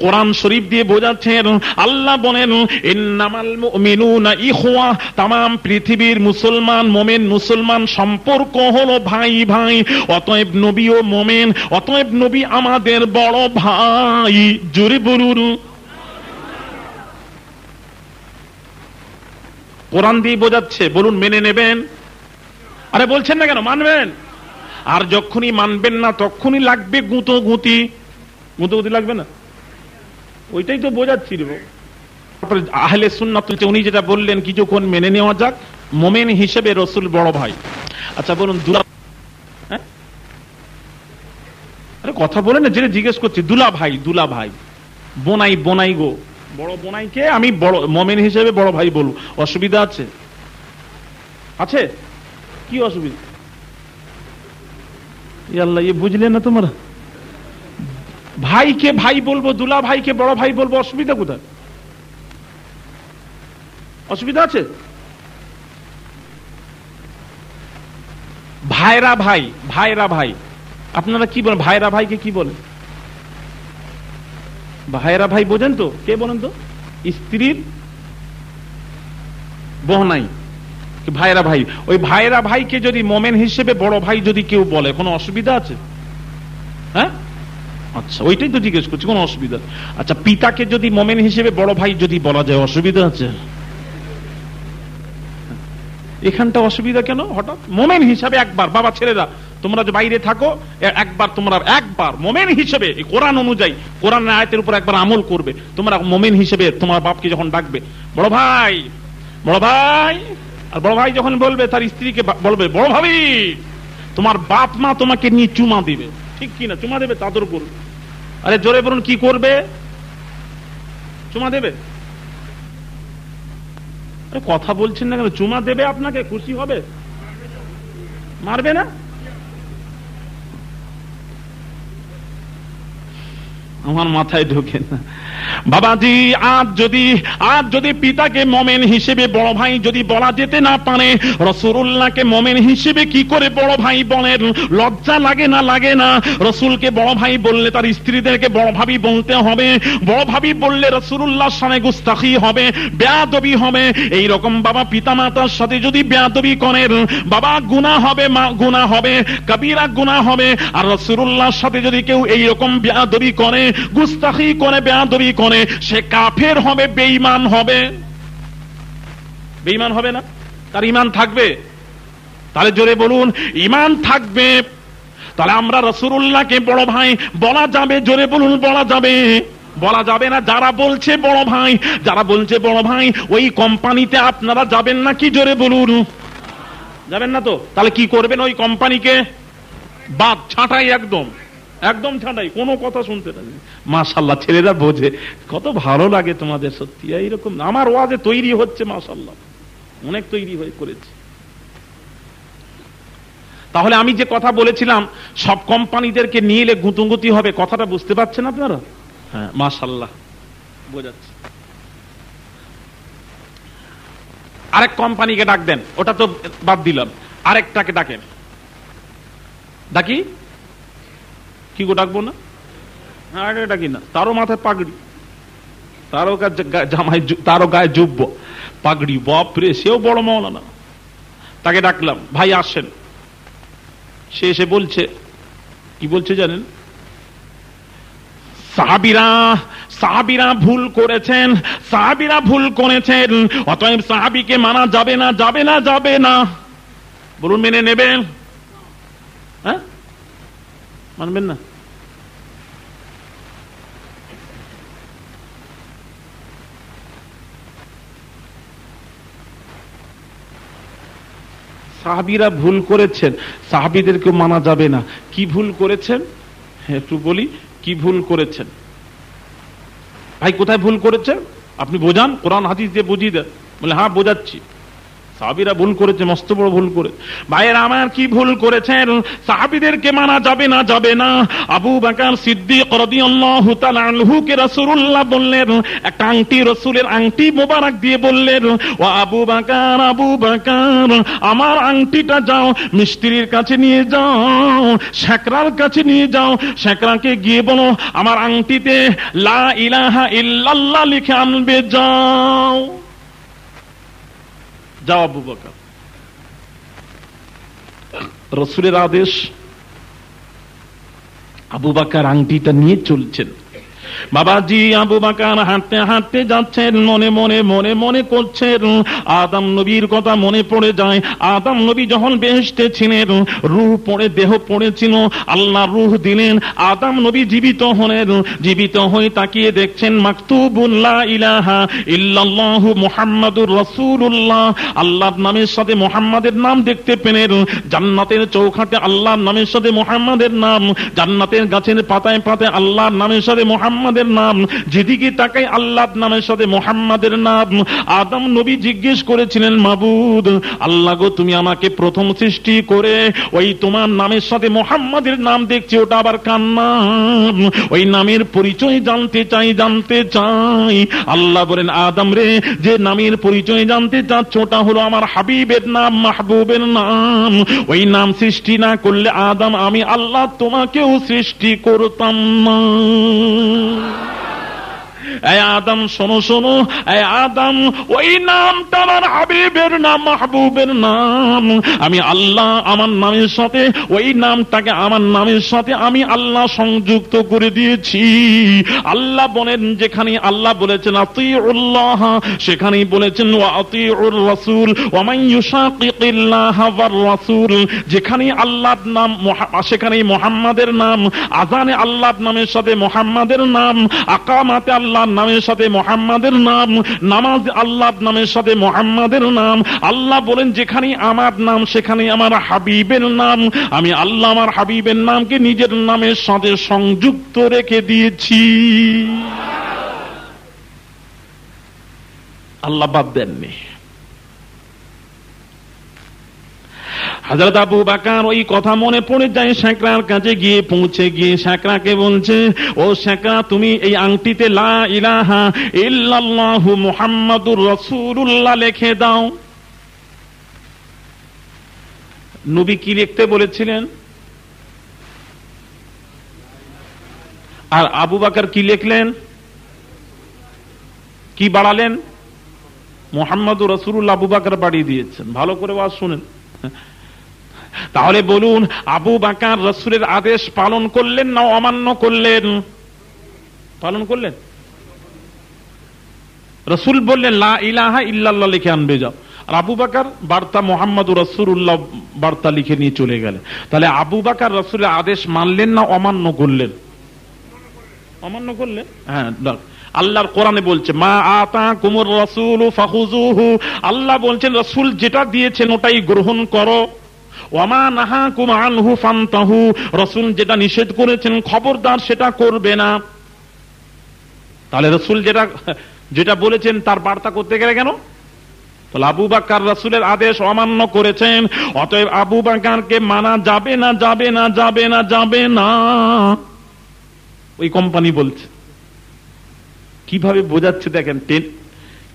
কোরআন শরীফ দিয়ে বোঝাচ্ছেন, আল্লাহ বলেন ইন্নামাল মুমিনুনা ইখওয়া, তামাম পৃথিবীর মুসলমান মোমেন মুসলমান সম্পর্ক হলো ভাই ভাই। অতএব নবীও মোমেন, অতএব নবী আমাদের বড় ভাই। জোরে বলুন। কোরআন দিয়ে বোঝাচ্ছে, বলুন মেনে নেবেন? আরে বলছেন না কেন? মানবেন। আর যখনই মানবেন না তখনই লাগবে গুঁতোগুঁতি। গুঁতোগুঁতি লাগবে না? ওইটাই তো বোঝাচ্ছি। তারপরে আহলে সুন্নাত উনি যেটা বললেন কিছুক্ষণ মেনে নেওয়া যাক, মোমেন হিসেবে রসুল বড় ভাই। আচ্ছা বলুন দুলা, হ্যাঁ আরে কথা বলেন না, যেটা জিজ্ঞেস করছি। দুলা ভাই বোনাই গো, বড় বোনাইকে আমি বড় মোমেন হিসেবে বড় ভাই বলবো, অসুবিধা আছে? আছে? কি অসুবিধা? আল্লাহ, ये বুঝলেন না তোমরা? ভাইকে ভাই বলবো, দুলা ভাইকে বড় ভাই বলবো, অসুবিধা কোথায়? অসুবিধা আছে? ভাইরা ভাই, আপনারা কি বলেন? ভাইরা ভাইকে কি বলেন? ভাইরা ভাই বোঝেন তো? কে বলেন তো? স্ত্রীর বহনাই ভাইরা ভাই। ওই ভাইরা ভাইকে যদি মোমেন হিসেবে বড় ভাই যদি কেউ বলে, কোনো অসুবিধা আছে? হ্যাঁ আচ্ছা, ওইটাই তো জিজ্ঞেস করছি, কোনো অসুবিধা? আচ্ছা, পিতাকে যদি মোমেন হিসেবে বড় ভাই যদি বলা যায়, অসুবিধা আছে? এখানটা অসুবিধা কেন হঠাৎ? মোমেন হিসাবে একবার, বাবা ছেলেরা তোমরা যে বাইরে থাকো, একবার মোমেন হিসেবে কোরআন অনুযায়ী, কোরআনের আয়াতের উপর একবার আমল করবে। তোমরা মোমেন হিসেবে তোমার বাপকে যখন ডাকবে বড় ভাই, আর বড় ভাই যখন বলবে তার স্ত্রীকে বলবে বড় ভাবি, তোমার বাপ মা তোমাকে নিয়ে চুমা দিবে, ঠিক কিনা? চুমা দেবে, তাদের করবে। আরে জোরে বলুন, কি করবে? চুমা দেবে। আরে কথা বলছেন না কেন? চুমা দেবে, আপনাকে খুশি হবে, মারবে না? আমার মাথায় ঢোকে না বাবাজি। আজ যদি পিতাকে মোমেন হিসেবে বড় ভাই যদি বলা যেতে না পারে, রাসূলুল্লাহকে মোমেন হিসেবে কি করে বড় ভাই বলেন? লজ্জা লাগে না? রাসূলকে বড় ভাই বললে তার স্ত্রীদেরকে বড় ভাবি বলতে হবে। বড় ভাবি বললে রাসূলুল্লাহর সামনে গুস্তাখি হবে, বেয়াদবি হবে। এই রকম বাবা পিতামাতার সাথে যদি বেয়াদবি করেন, বাবা গুনাহ হবে, মা গুনাহ হবে, কবিরা গুনাহ হবে। আর রাসূলুল্লাহর সাথে যদি কেউ এই রকম বেয়াদবি করে, গুস্তাখি করে, বেয়াদবি করে, সে কাফের হবে, বেঈমান হবে। বেঈমান হবে না? তার ঈমান থাকবে? তাহলে জোরে বলুন, ঈমান থাকবে। তাহলে আমরা রাসূলুল্লাহকে বড় ভাই বলা যাবে? জোরে বলুন, বলা যাবে? বলা যাবে না? যারা বলছে বড় ভাই, ওই কোম্পানিতে আপনারা যাবেন না কি? জোরে বলুন, যাবেন না তো? তাহলে কি করবেন? ওই কোম্পানিকে বাদ, ছাঁটাই, একদম ছাঁটাই, কোনো কথা শুনতে না। মাশাআল্লাহ, ছেলেরা বোঝে, কত ভালো লাগে তোমাদের, সত্যি। এইরকম আমার ওয়াজে তৈরি হচ্ছে, মাশাআল্লাহ, অনেক তৈরি হয়ে করেছে। তাহলে আমি যে কথা বলেছিলাম সব কোম্পানিদেরকে নিয়ে এলে গুঁতুগুঁতি হবে, কথাটা বুঝতে পারছেন আপনারা? হ্যাঁ, মাশাআল্লাহ, বোঝাচ্ছে। আরেক কোম্পানিকে ডাক দেন, ওটা তো বাদ দিলাম, আরেকটাকে ডাকেন। ডাকি কি গো? ডাকবো না? এটা কিনা, তারও মাথায় পাগড়ি, তারও জামাই, তারও গায়ে জুব্ব পাগড়ি, বাপরে, সেও বড় মাওলানা। তাকে ডাকলাম, ভাই আসেন। সে এসে বলছে, কি বলছে জানেন? সাহাবীরা ভুল করেছেন, সাহাবীরা ভুল করেছেন, অতএব সাহাবীকে মানা যাবে না, যাবে না, যাবে না। বলুন, মেনে নেবেন? হ্যাঁ, মানবেন না? সাহাবীরা ভুল করেছেন, সাহাবীদেরকে মানা যাবে না। কি ভুল করেছেন একটু বলি, কি ভুল করেছেন? ভাই কোথায় ভুল করেছেন আপনি বোঝান, কোরআন হাদিস দিয়ে বুঝিয়ে দেন। বলে হ্যাঁ বোঝাচ্ছি। সাহাবীরা ভুল করেছে, মস্ত বড় ভুল করে। ভাইয়েরা আমার, কি ভুল করেছেন? সাহাবীদেরকে মানা যাবে না, যাবে না। আবু বকর সিদ্দিক রাদিয়াল্লাহু তাআলা আনহুকে রাসূলুল্লাহ বললেন, একটা আংটি, রাসূলের আংটি মোবারক দিয়ে বললেন, ও আবু বকর, আবু বকর, আমার আংটিটা যাও মিস্ত্রির কাছে নিয়ে যাও, শেকরার কাছে নিয়ে যাও, শেকরাকে গিয়ে বলো আমার আংটিতে লা ইলাহা ইল্লাল্লাহ লিখে আনবে, যাও। যাও আবু বকর। রাসূলের আদেশ, আবু বকর আংটিটা নিয়ে চলছেন। বাবাজি, আবু বকর হাঁটতে হাঁটতে যাচ্ছেন, মনে মনে মনে মনে করছেন, আদম নবীর কথা মনে পড়ে যায়। আদম নবী যখন বেহেশতে ছিলেন, রূহ পড়ে, দেহ পড়েছিল, আল্লাহ রূহ দিলেন, আদম নবী জীবিত হলেন। জীবিত হয়ে তাকিয়ে দেখছেন মাকতুবুন লা ইলাহা ইল্লাল্লাহু মুহাম্মাদুর রাসূলুল্লাহ, আল্লাহর নামের সাথে মুহাম্মাদের নাম দেখতে পেলেন। জান্নাতের চৌখাটে আল্লাহর নামের সাথে মুহাম্মাদের নাম, জান্নাতের গাছের পাতায় পাতায় আল্লাহর নামের সাথে মুহাম্মাদের নাম, যেদিকে তাকাই আল্লাহর নামের সাথে মুহাম্মাদের নাম। আদম নবী জিজ্ঞেস করেছিলেন, মাবুদ আল্লাহ গো, তুমি আমাকে প্রথম সৃষ্টি করে ওই তোমার নামের সাথে মুহাম্মাদের নাম দেখছি, ওটা আবার কার নাম? ওই নামের পরিচয় জানতে চাই, জানতে চাই। আল্লাহ বলেন, আদম রে, যে নামের পরিচয় জানতে চাচ্ছ ওটা হলো আমার হাবিবের নাম, মাহবুবের নাম। ওই নাম সৃষ্টি না করলে আদম, আমি আল্লাহ তোমাকেও সৃষ্টি করতাম না। এই আদম শোনো, শোনো, এই আদম, ওই নামটা আমার হাবিবের নাম, মাহবুবের নাম। আমি আল্লাহ আমার নামের সাথে ওই নামটাকে, আমার নামের সাথে আমি আল্লাহ সংযুক্ত করে দিয়েছি। আল্লাহ বলেন, যেখানে আল্লাহ বলেছেন আতিউল্লাহ, সেখানেই বলেছেন ওয়া আতিউর রাসূল ওয়া মান ইউশাকিকিল্লাহ ওয়ার রাসূল। যেখানে আল্লাহর নাম সেখানেই মুহাম্মাদের নাম, আযানে আল্লাহর নামের সাথে মুহাম্মাদের নাম, আকামাতে আল্লাহর নামের সাথে মুহাম্মাদের নাম, নামাজ আল্লাহর নামের সাথে মুহাম্মাদের নাম। আল্লাহ বলেন, যেখানে আমার নাম সেখানে আমার হাবিবের নাম। আমি আল্লাহ আমার হাবিবের নামকে নিজের নামের সাথে সংযুক্ত রেখে দিয়েছি। আল্লাহ বাদ দেননি। হযরত আবু বকর ওই কথা মনে পড়ে যায়, শেকরার কাছে গিয়ে পৌঁছে গিয়ে শেকরাকে বলছে, ও শেকরা, তুমি এই আংটিতে লা ইলাহা ইল্লাল্লাহু মুহাম্মাদুর রাসূলুল্লাহ লিখে দাও। নবী কি লিখতে বলেছিলেন? আর আবু বকর কি লিখলেন? কি বাড়ালেন? মুহাম্মাদুর রাসূলুল্লাহ আবু বকর বাড়িয়ে দিয়েছেন। ভালো করে ওয়াজ শুনেন। তাহলে বলুন, আবু বকর রাসূলের আদেশ পালন করলেন না অমান্য করলেন? পালন করলেন। রাসূল বললেন লা ইলাহা ইল্লাল্লাহ লিখে আনবে, যাও। আর আবু বকর বার্তা মুহাম্মাদুর রাসূলুল্লাহ বার্তা লিখে নিয়ে চলে গেলেন। তাহলে আবু বকর রাসূলের আদেশ মানলেন না অমান্য করলেন? অমান্য করলেন। হ্যাঁ, আল্লাহর কোরআনে বলছে, মা আতাকুমুর রাসূলু ফাখুযুহু, আল্লাহ বলছেন রাসূল যেটা দিয়েছেন ওটাই গ্রহণ করো। ওয়ামা নাহাকুম আনহু ফান্তাহু, রাসূল যেটা নিষেধ করেছেন খবরদার সেটা করবে না। তাহলে রাসূল যেটা বলেছেন তার বার্তা করতে গেলে কেন? তাহলে আবু বকর রাসূলের আদেশ অমান্য করেছেন, অতএব আবু বকরকে মানা যাবে না, যাবে না, যাবে না, যাবে না। ওই কোম্পানি বলছে। কিভাবে বোঝাচ্ছে দেখেন,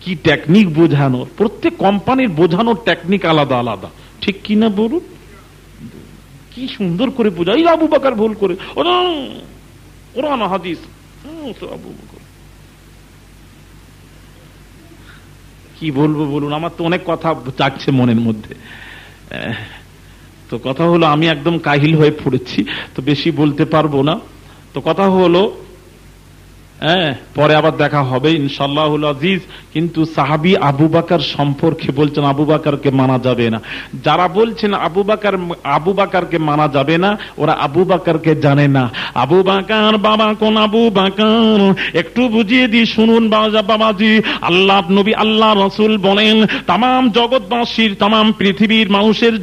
কি টেকনিক বোঝানোর। প্রত্যেক কোম্পানির বোঝানোর টেকনিক আলাদা আলাদা, ঠিক কিনা বলুন? কি সুন্দর করে বোঝাই। আবু বকর ভুল করে, কোরআন হাদিস। কি বলবো বলুন, আমার তো অনেক কথা জাগছে মনের মধ্যে। তো কথা হলো আমি একদম কাহিল হয়ে পড়েছি, তো বেশি বলতে পারবো না। তো কথা হলো পরে আবার দেখা হবে ইনশাআল্লাহুল আজিজ। কিন্তু সাহাবী আবু বকর সম্পর্কে বলছেন আবু বকরকে মানা যাবে না। যারা বলছেন আবু বকরকে মানা যাবে না, ওরা আবু বকরকে জানে না। আবু বকর বাবা কোন আবু বকর একটু বুঝিয়ে দি শুনুন বাবাজি। আল্লাহ নবী আল্লাহ রাসূল বলেন तमाम জগৎবাসীর तमाम পৃথিবীর মানুষের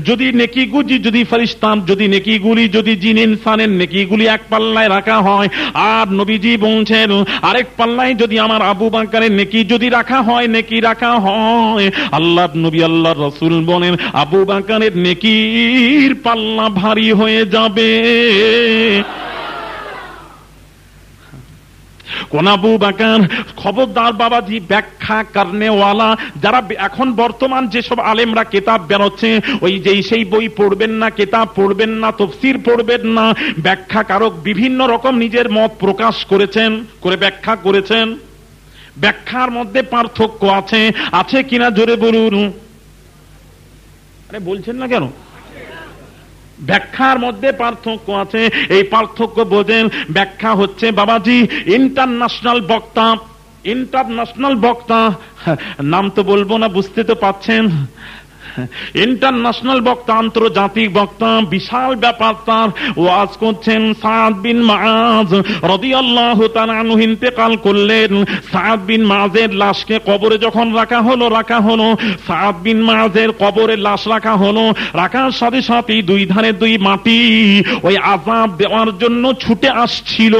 যদি নেকিগুলি, যদি ফেরেশতার যদি নেকিগুলি, যদি জিন ইনসানের নেকিগুলি এক পাল্লায় রাখা হয়, আর নবীজি বলছেন আরেক পাল্লায় যদি আমার আবু বকরের নেকি যদি রাখা হয়, নেকি রাখা হয়, আল্লাহ নবী আল্লাহ রাসূল বলেন আবু বকরের নেকির পাল্লা ভারী হয়ে যাবে। কোন আবু বকর? খবরদার বাবাজি, ব্যাখ্যা করনেওয়ালা যারা এখন বর্তমান যেসব আলেমরা কিতাব বেরোচ্ছে, ওই যেই সেই বই পড়বেন না, কিতাব পড়বেন না, তাফসীর পড়বেন না, ব্যাখ্যাকারক বিভিন্ন রকম নিজের মত প্রকাশ করেছেন, করে ব্যাখ্যা করেছেন। ব্যাখ্যার মধ্যে পার্থক্য আছে কিনা জোরে বলুন। আরে বলছেন না কেন? ব্যাখ্যার মধ্যে পার্থক্য আছে। এই পার্থক্য বোঝেন। ব্যাখ্যা হচ্ছে বাবাজি ইন্টারন্যাশনাল বক্তা, নাম তো বলবো না, বুঝতে তো পাচ্ছেন। ইন্টারন্যাশনাল বক্তা, আন্তর্জাতিক বক্তা, বিশাল ব্যাপার। তার ওয়াজ করছেন সাদ বিন মুআজ রাদিয়াল্লাহু তাআলা আনহু ইন্তেকাল করলেন। সাদ বিন মুআজের লাশকে কবরে যখন রাখা হলো, সাদ বিন মুআজের কবরে লাশ রাখা হলো, রাখার সাথে সাথে দুই ধারে দুই মাটি ওই আযাব দেওয়ার জন্য ছুটে আসছিল।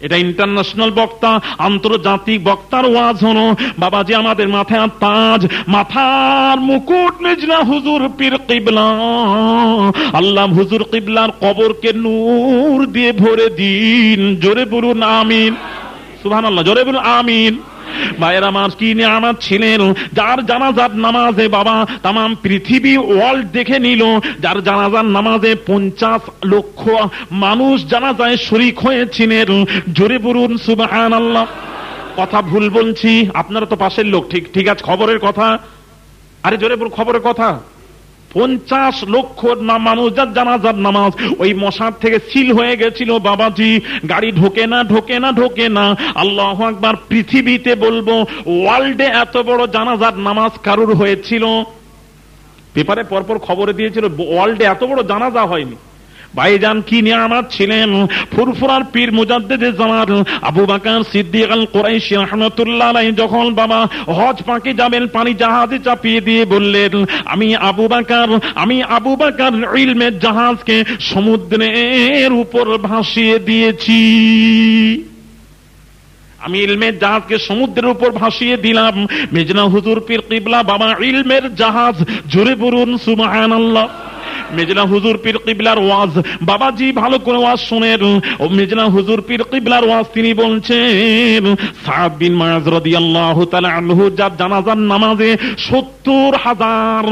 এটা ইন্টারন্যাশনাল বক্তা, আন্তর্জাতিক বক্তার ওয়াজ হলো। বাবাজি আমাদের মাথায় তাজ, মাথার মুকুট মিজনা হুজুর পীর কিবলা, আল্লাহ হুজুর কিবলার কবরকে নূর দিয়ে ভরে দিন। জোরে বলুন আমিন, সুবহানাল্লাহ, জোরে বলুন আমিন। ভাইয়ের আমার কি নিয়ামত ছিলেন, যার জানাজার নামাজে বাবা তাম পৃথিবী ওয়ার্ল্ড দেখে নিল, যার জানাজার নামাজে 50 লক্ষ মানুষ জানাজায় শরীক হয়েছিলেন। জোরে বলুন সুবহানাল্লাহ। কথা ভুল বলছি? আপনারা তো পাশের লোক, ঠিক আছে, খবরের কথা। আরে জোরে বলুন খবরের কথা। 50 লক্ষ মানুষ যার জানাজার নামাজ ওই মশার থেকে সিল হয়ে গেছিল বাবাজি। গাড়ি ঢোকে না। আল্লাহু আকবার। পৃথিবীতে বলবো ওয়ার্ল্ডে এত বড় জানাজার নামাজ কারুর হয়েছিল? পেপারে পরপর খবরে দিয়েছিল ওয়ার্ল্ডে এত বড় জানাজা হয়নি। ভাইজান কি নিয়ামত ছিলেন। ফুরফুরার পীর মুজাদ্দিদে জামান আবু বকর সিদ্দিক আল কুরাইশি রাহমাতুল্লাহ আলাইহি যখন বাবা হজ পাকে যাবেন, পানি জাহাজে চাপিয়ে দিয়ে বললেন আমি আবু বকর ইলমের জাহাজকে সমুদ্রের উপর ভাসিয়ে দিয়েছি। আমি ইলমের জাহাজকে সমুদ্রের উপর ভাসিয়ে দিলাম। মিজনা হুজুর পীর কিবলা বাবা ইলমের জাহাজ। জোরে বলুন সুবহানাল্লাহ। মেজনা হুজুর পীর কিবলার ওয়াজ বাবাজি ভালো করে ওয়াজ শুনেন। ও মেজনা হুজুর পীর কিবলার ওয়াজ তিনি বলছেন সাদ বিন মুআজ রাদিয়াল্লাহু তাআলা আনহু যার জানাজার নামাজে 70,000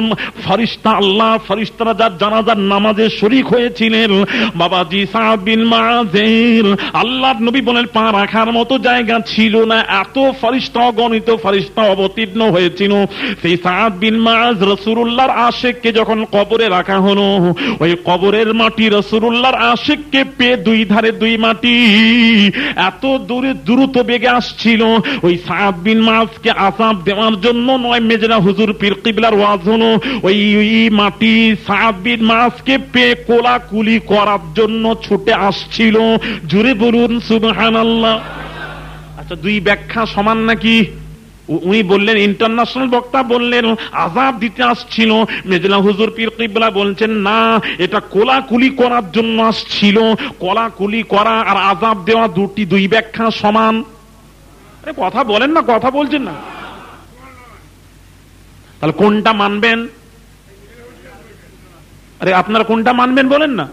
ফেরেশতা, আল্লাহ ফেরেশতারা যার জানাজার নামাজে শরীক হয়েছিলেন বাবাজি, সাদ বিন মুআজের আল্লাহর নবী বলেন পা রাখার মতো জায়গা ছিল না, এত ফেরেশতা, অগণিত ফেরেশতা অবতীর্ণ হয়েছিল। সেই সাদ বিন মুআজ রাসূলুল্লাহর আশিককে যখন কবরে রাখা হলো, ওই কবরের মাটি রাসূলুল্লাহর আশিককে পেয়ে দুই ধারে দুই মাটি এত দূরে দ্রুত বেগে আসছিল। ওই সাদ বিন মুআজকে আযাব দেওয়ার জন্য নয়, মেজনা হুজুর পীর কিবলার ওয়াজ হলো ওই মাটি সাদ বিন মুআজকে পেয়ে কোলাকুলি করার জন্য ছুটে আসছিল। জোরে বলুন সুবহানাল্লাহ। আচ্ছা, দুই ব্যাখ্যা সমান নাকি? উনি বললেন, ইন্টারন্যাশনাল বক্তা বললেন আযাব দিতে আসছিল। মেজনা হুজুর পীর কিবলা বলছেন না, এটা কোলাকুলি করার জন্য আসছিল। কোলাকুলি করা আর আযাব দেওয়া দুই ব্যাখ্যা সমান? আরে কথা বলেন না, কথা বলছেন না। তাহলে কোনটা মানবেন? আরে আপনারা কোনটা মানবেন বলেন না।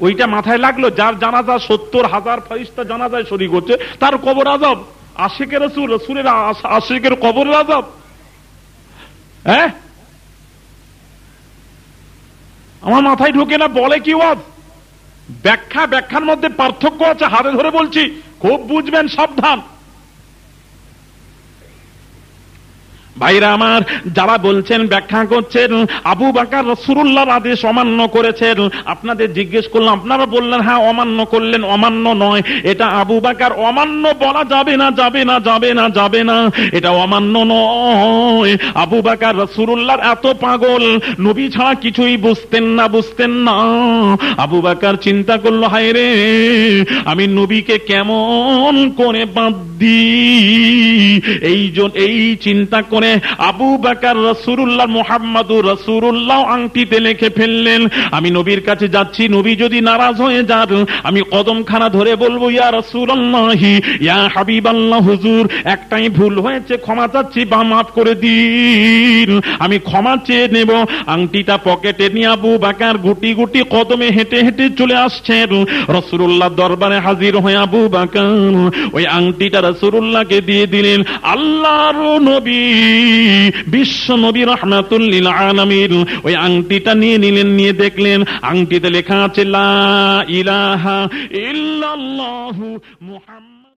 ওইটা মাথায় লাগলো, যার জানাজা 70,000 ফেরেশতা জানাজায় শরীক হচ্ছে, তার কবর আযাব। আশিকের রাসূল, রাসূলের আশিকের কবরের আযাব। আমার মাথায় ঢোকে না, বলে কি ওয়াজ? ব্যাখ্যার মধ্যে পার্থক্য আছে, হাতে ধরে বলছি, খুব বুঝবেন, সাবধান ভাইরা আমার। যারা বলছেন, ব্যাখ্যা করছেন আবু বকর রাসূলুল্লাহর আদেশ অমান্য করেছেন, আপনাদের জিজ্ঞেস করলাম, আপনারা বললেন হ্যাঁ অমান্য করলেন, অমান্য নয়, এটা আবু বকর অমান্য বলা যাবে না, যাবে না, যাবে না, যাবে না, এটা অমান্য নয়। আবু বকর রাসূলুল্লাহর এত পাগল, নবী ছাড়া কিছুই বুঝতেন না। আবু বকর চিন্তা করলো, হায় রে, আমি নবীকে কেমন করে বাদ দিই। এই চিন্তা করে আবু বকর রাসূলুল্লাহ মুহাম্মাদুর রাসূলুল্লাহ আংটিতে লিখে ফেললেন, আমি নবীর কাছে যাচ্ছি, নবী যদি নারাজ হয়ে যান আমি কদমখানা ধরে বলবো, ইয়া রাসূলুল্লাহ, ইয়া হাবিবাল্লাহ, হুজুর একটাই ভুল হয়েছে, ক্ষমা চাচ্ছি, বা মাফ করে দিন, আমি ক্ষমা চেয়ে নেব। আংটিটা পকেটে নিয়ে আবু বকর গুটি গুটি কদমে হেঁটে হেঁটে চলে আসছেন রাসূলুল্লাহ দরবারে হাজির হয়ে আবু বকর ওই আংটিটা রাসূলুল্লাহকে দিয়ে দিলেন। আল্লাহর নবী, বিশ্ব নবী রাহমাতুল লিল আলামিন ওই আংটিটা নিয়ে নিলেন, নিয়ে দেখলেন আংটিতে লেখা আছে লা ইলাহা ইল্লাল্লাহু মুহাম্মাদ।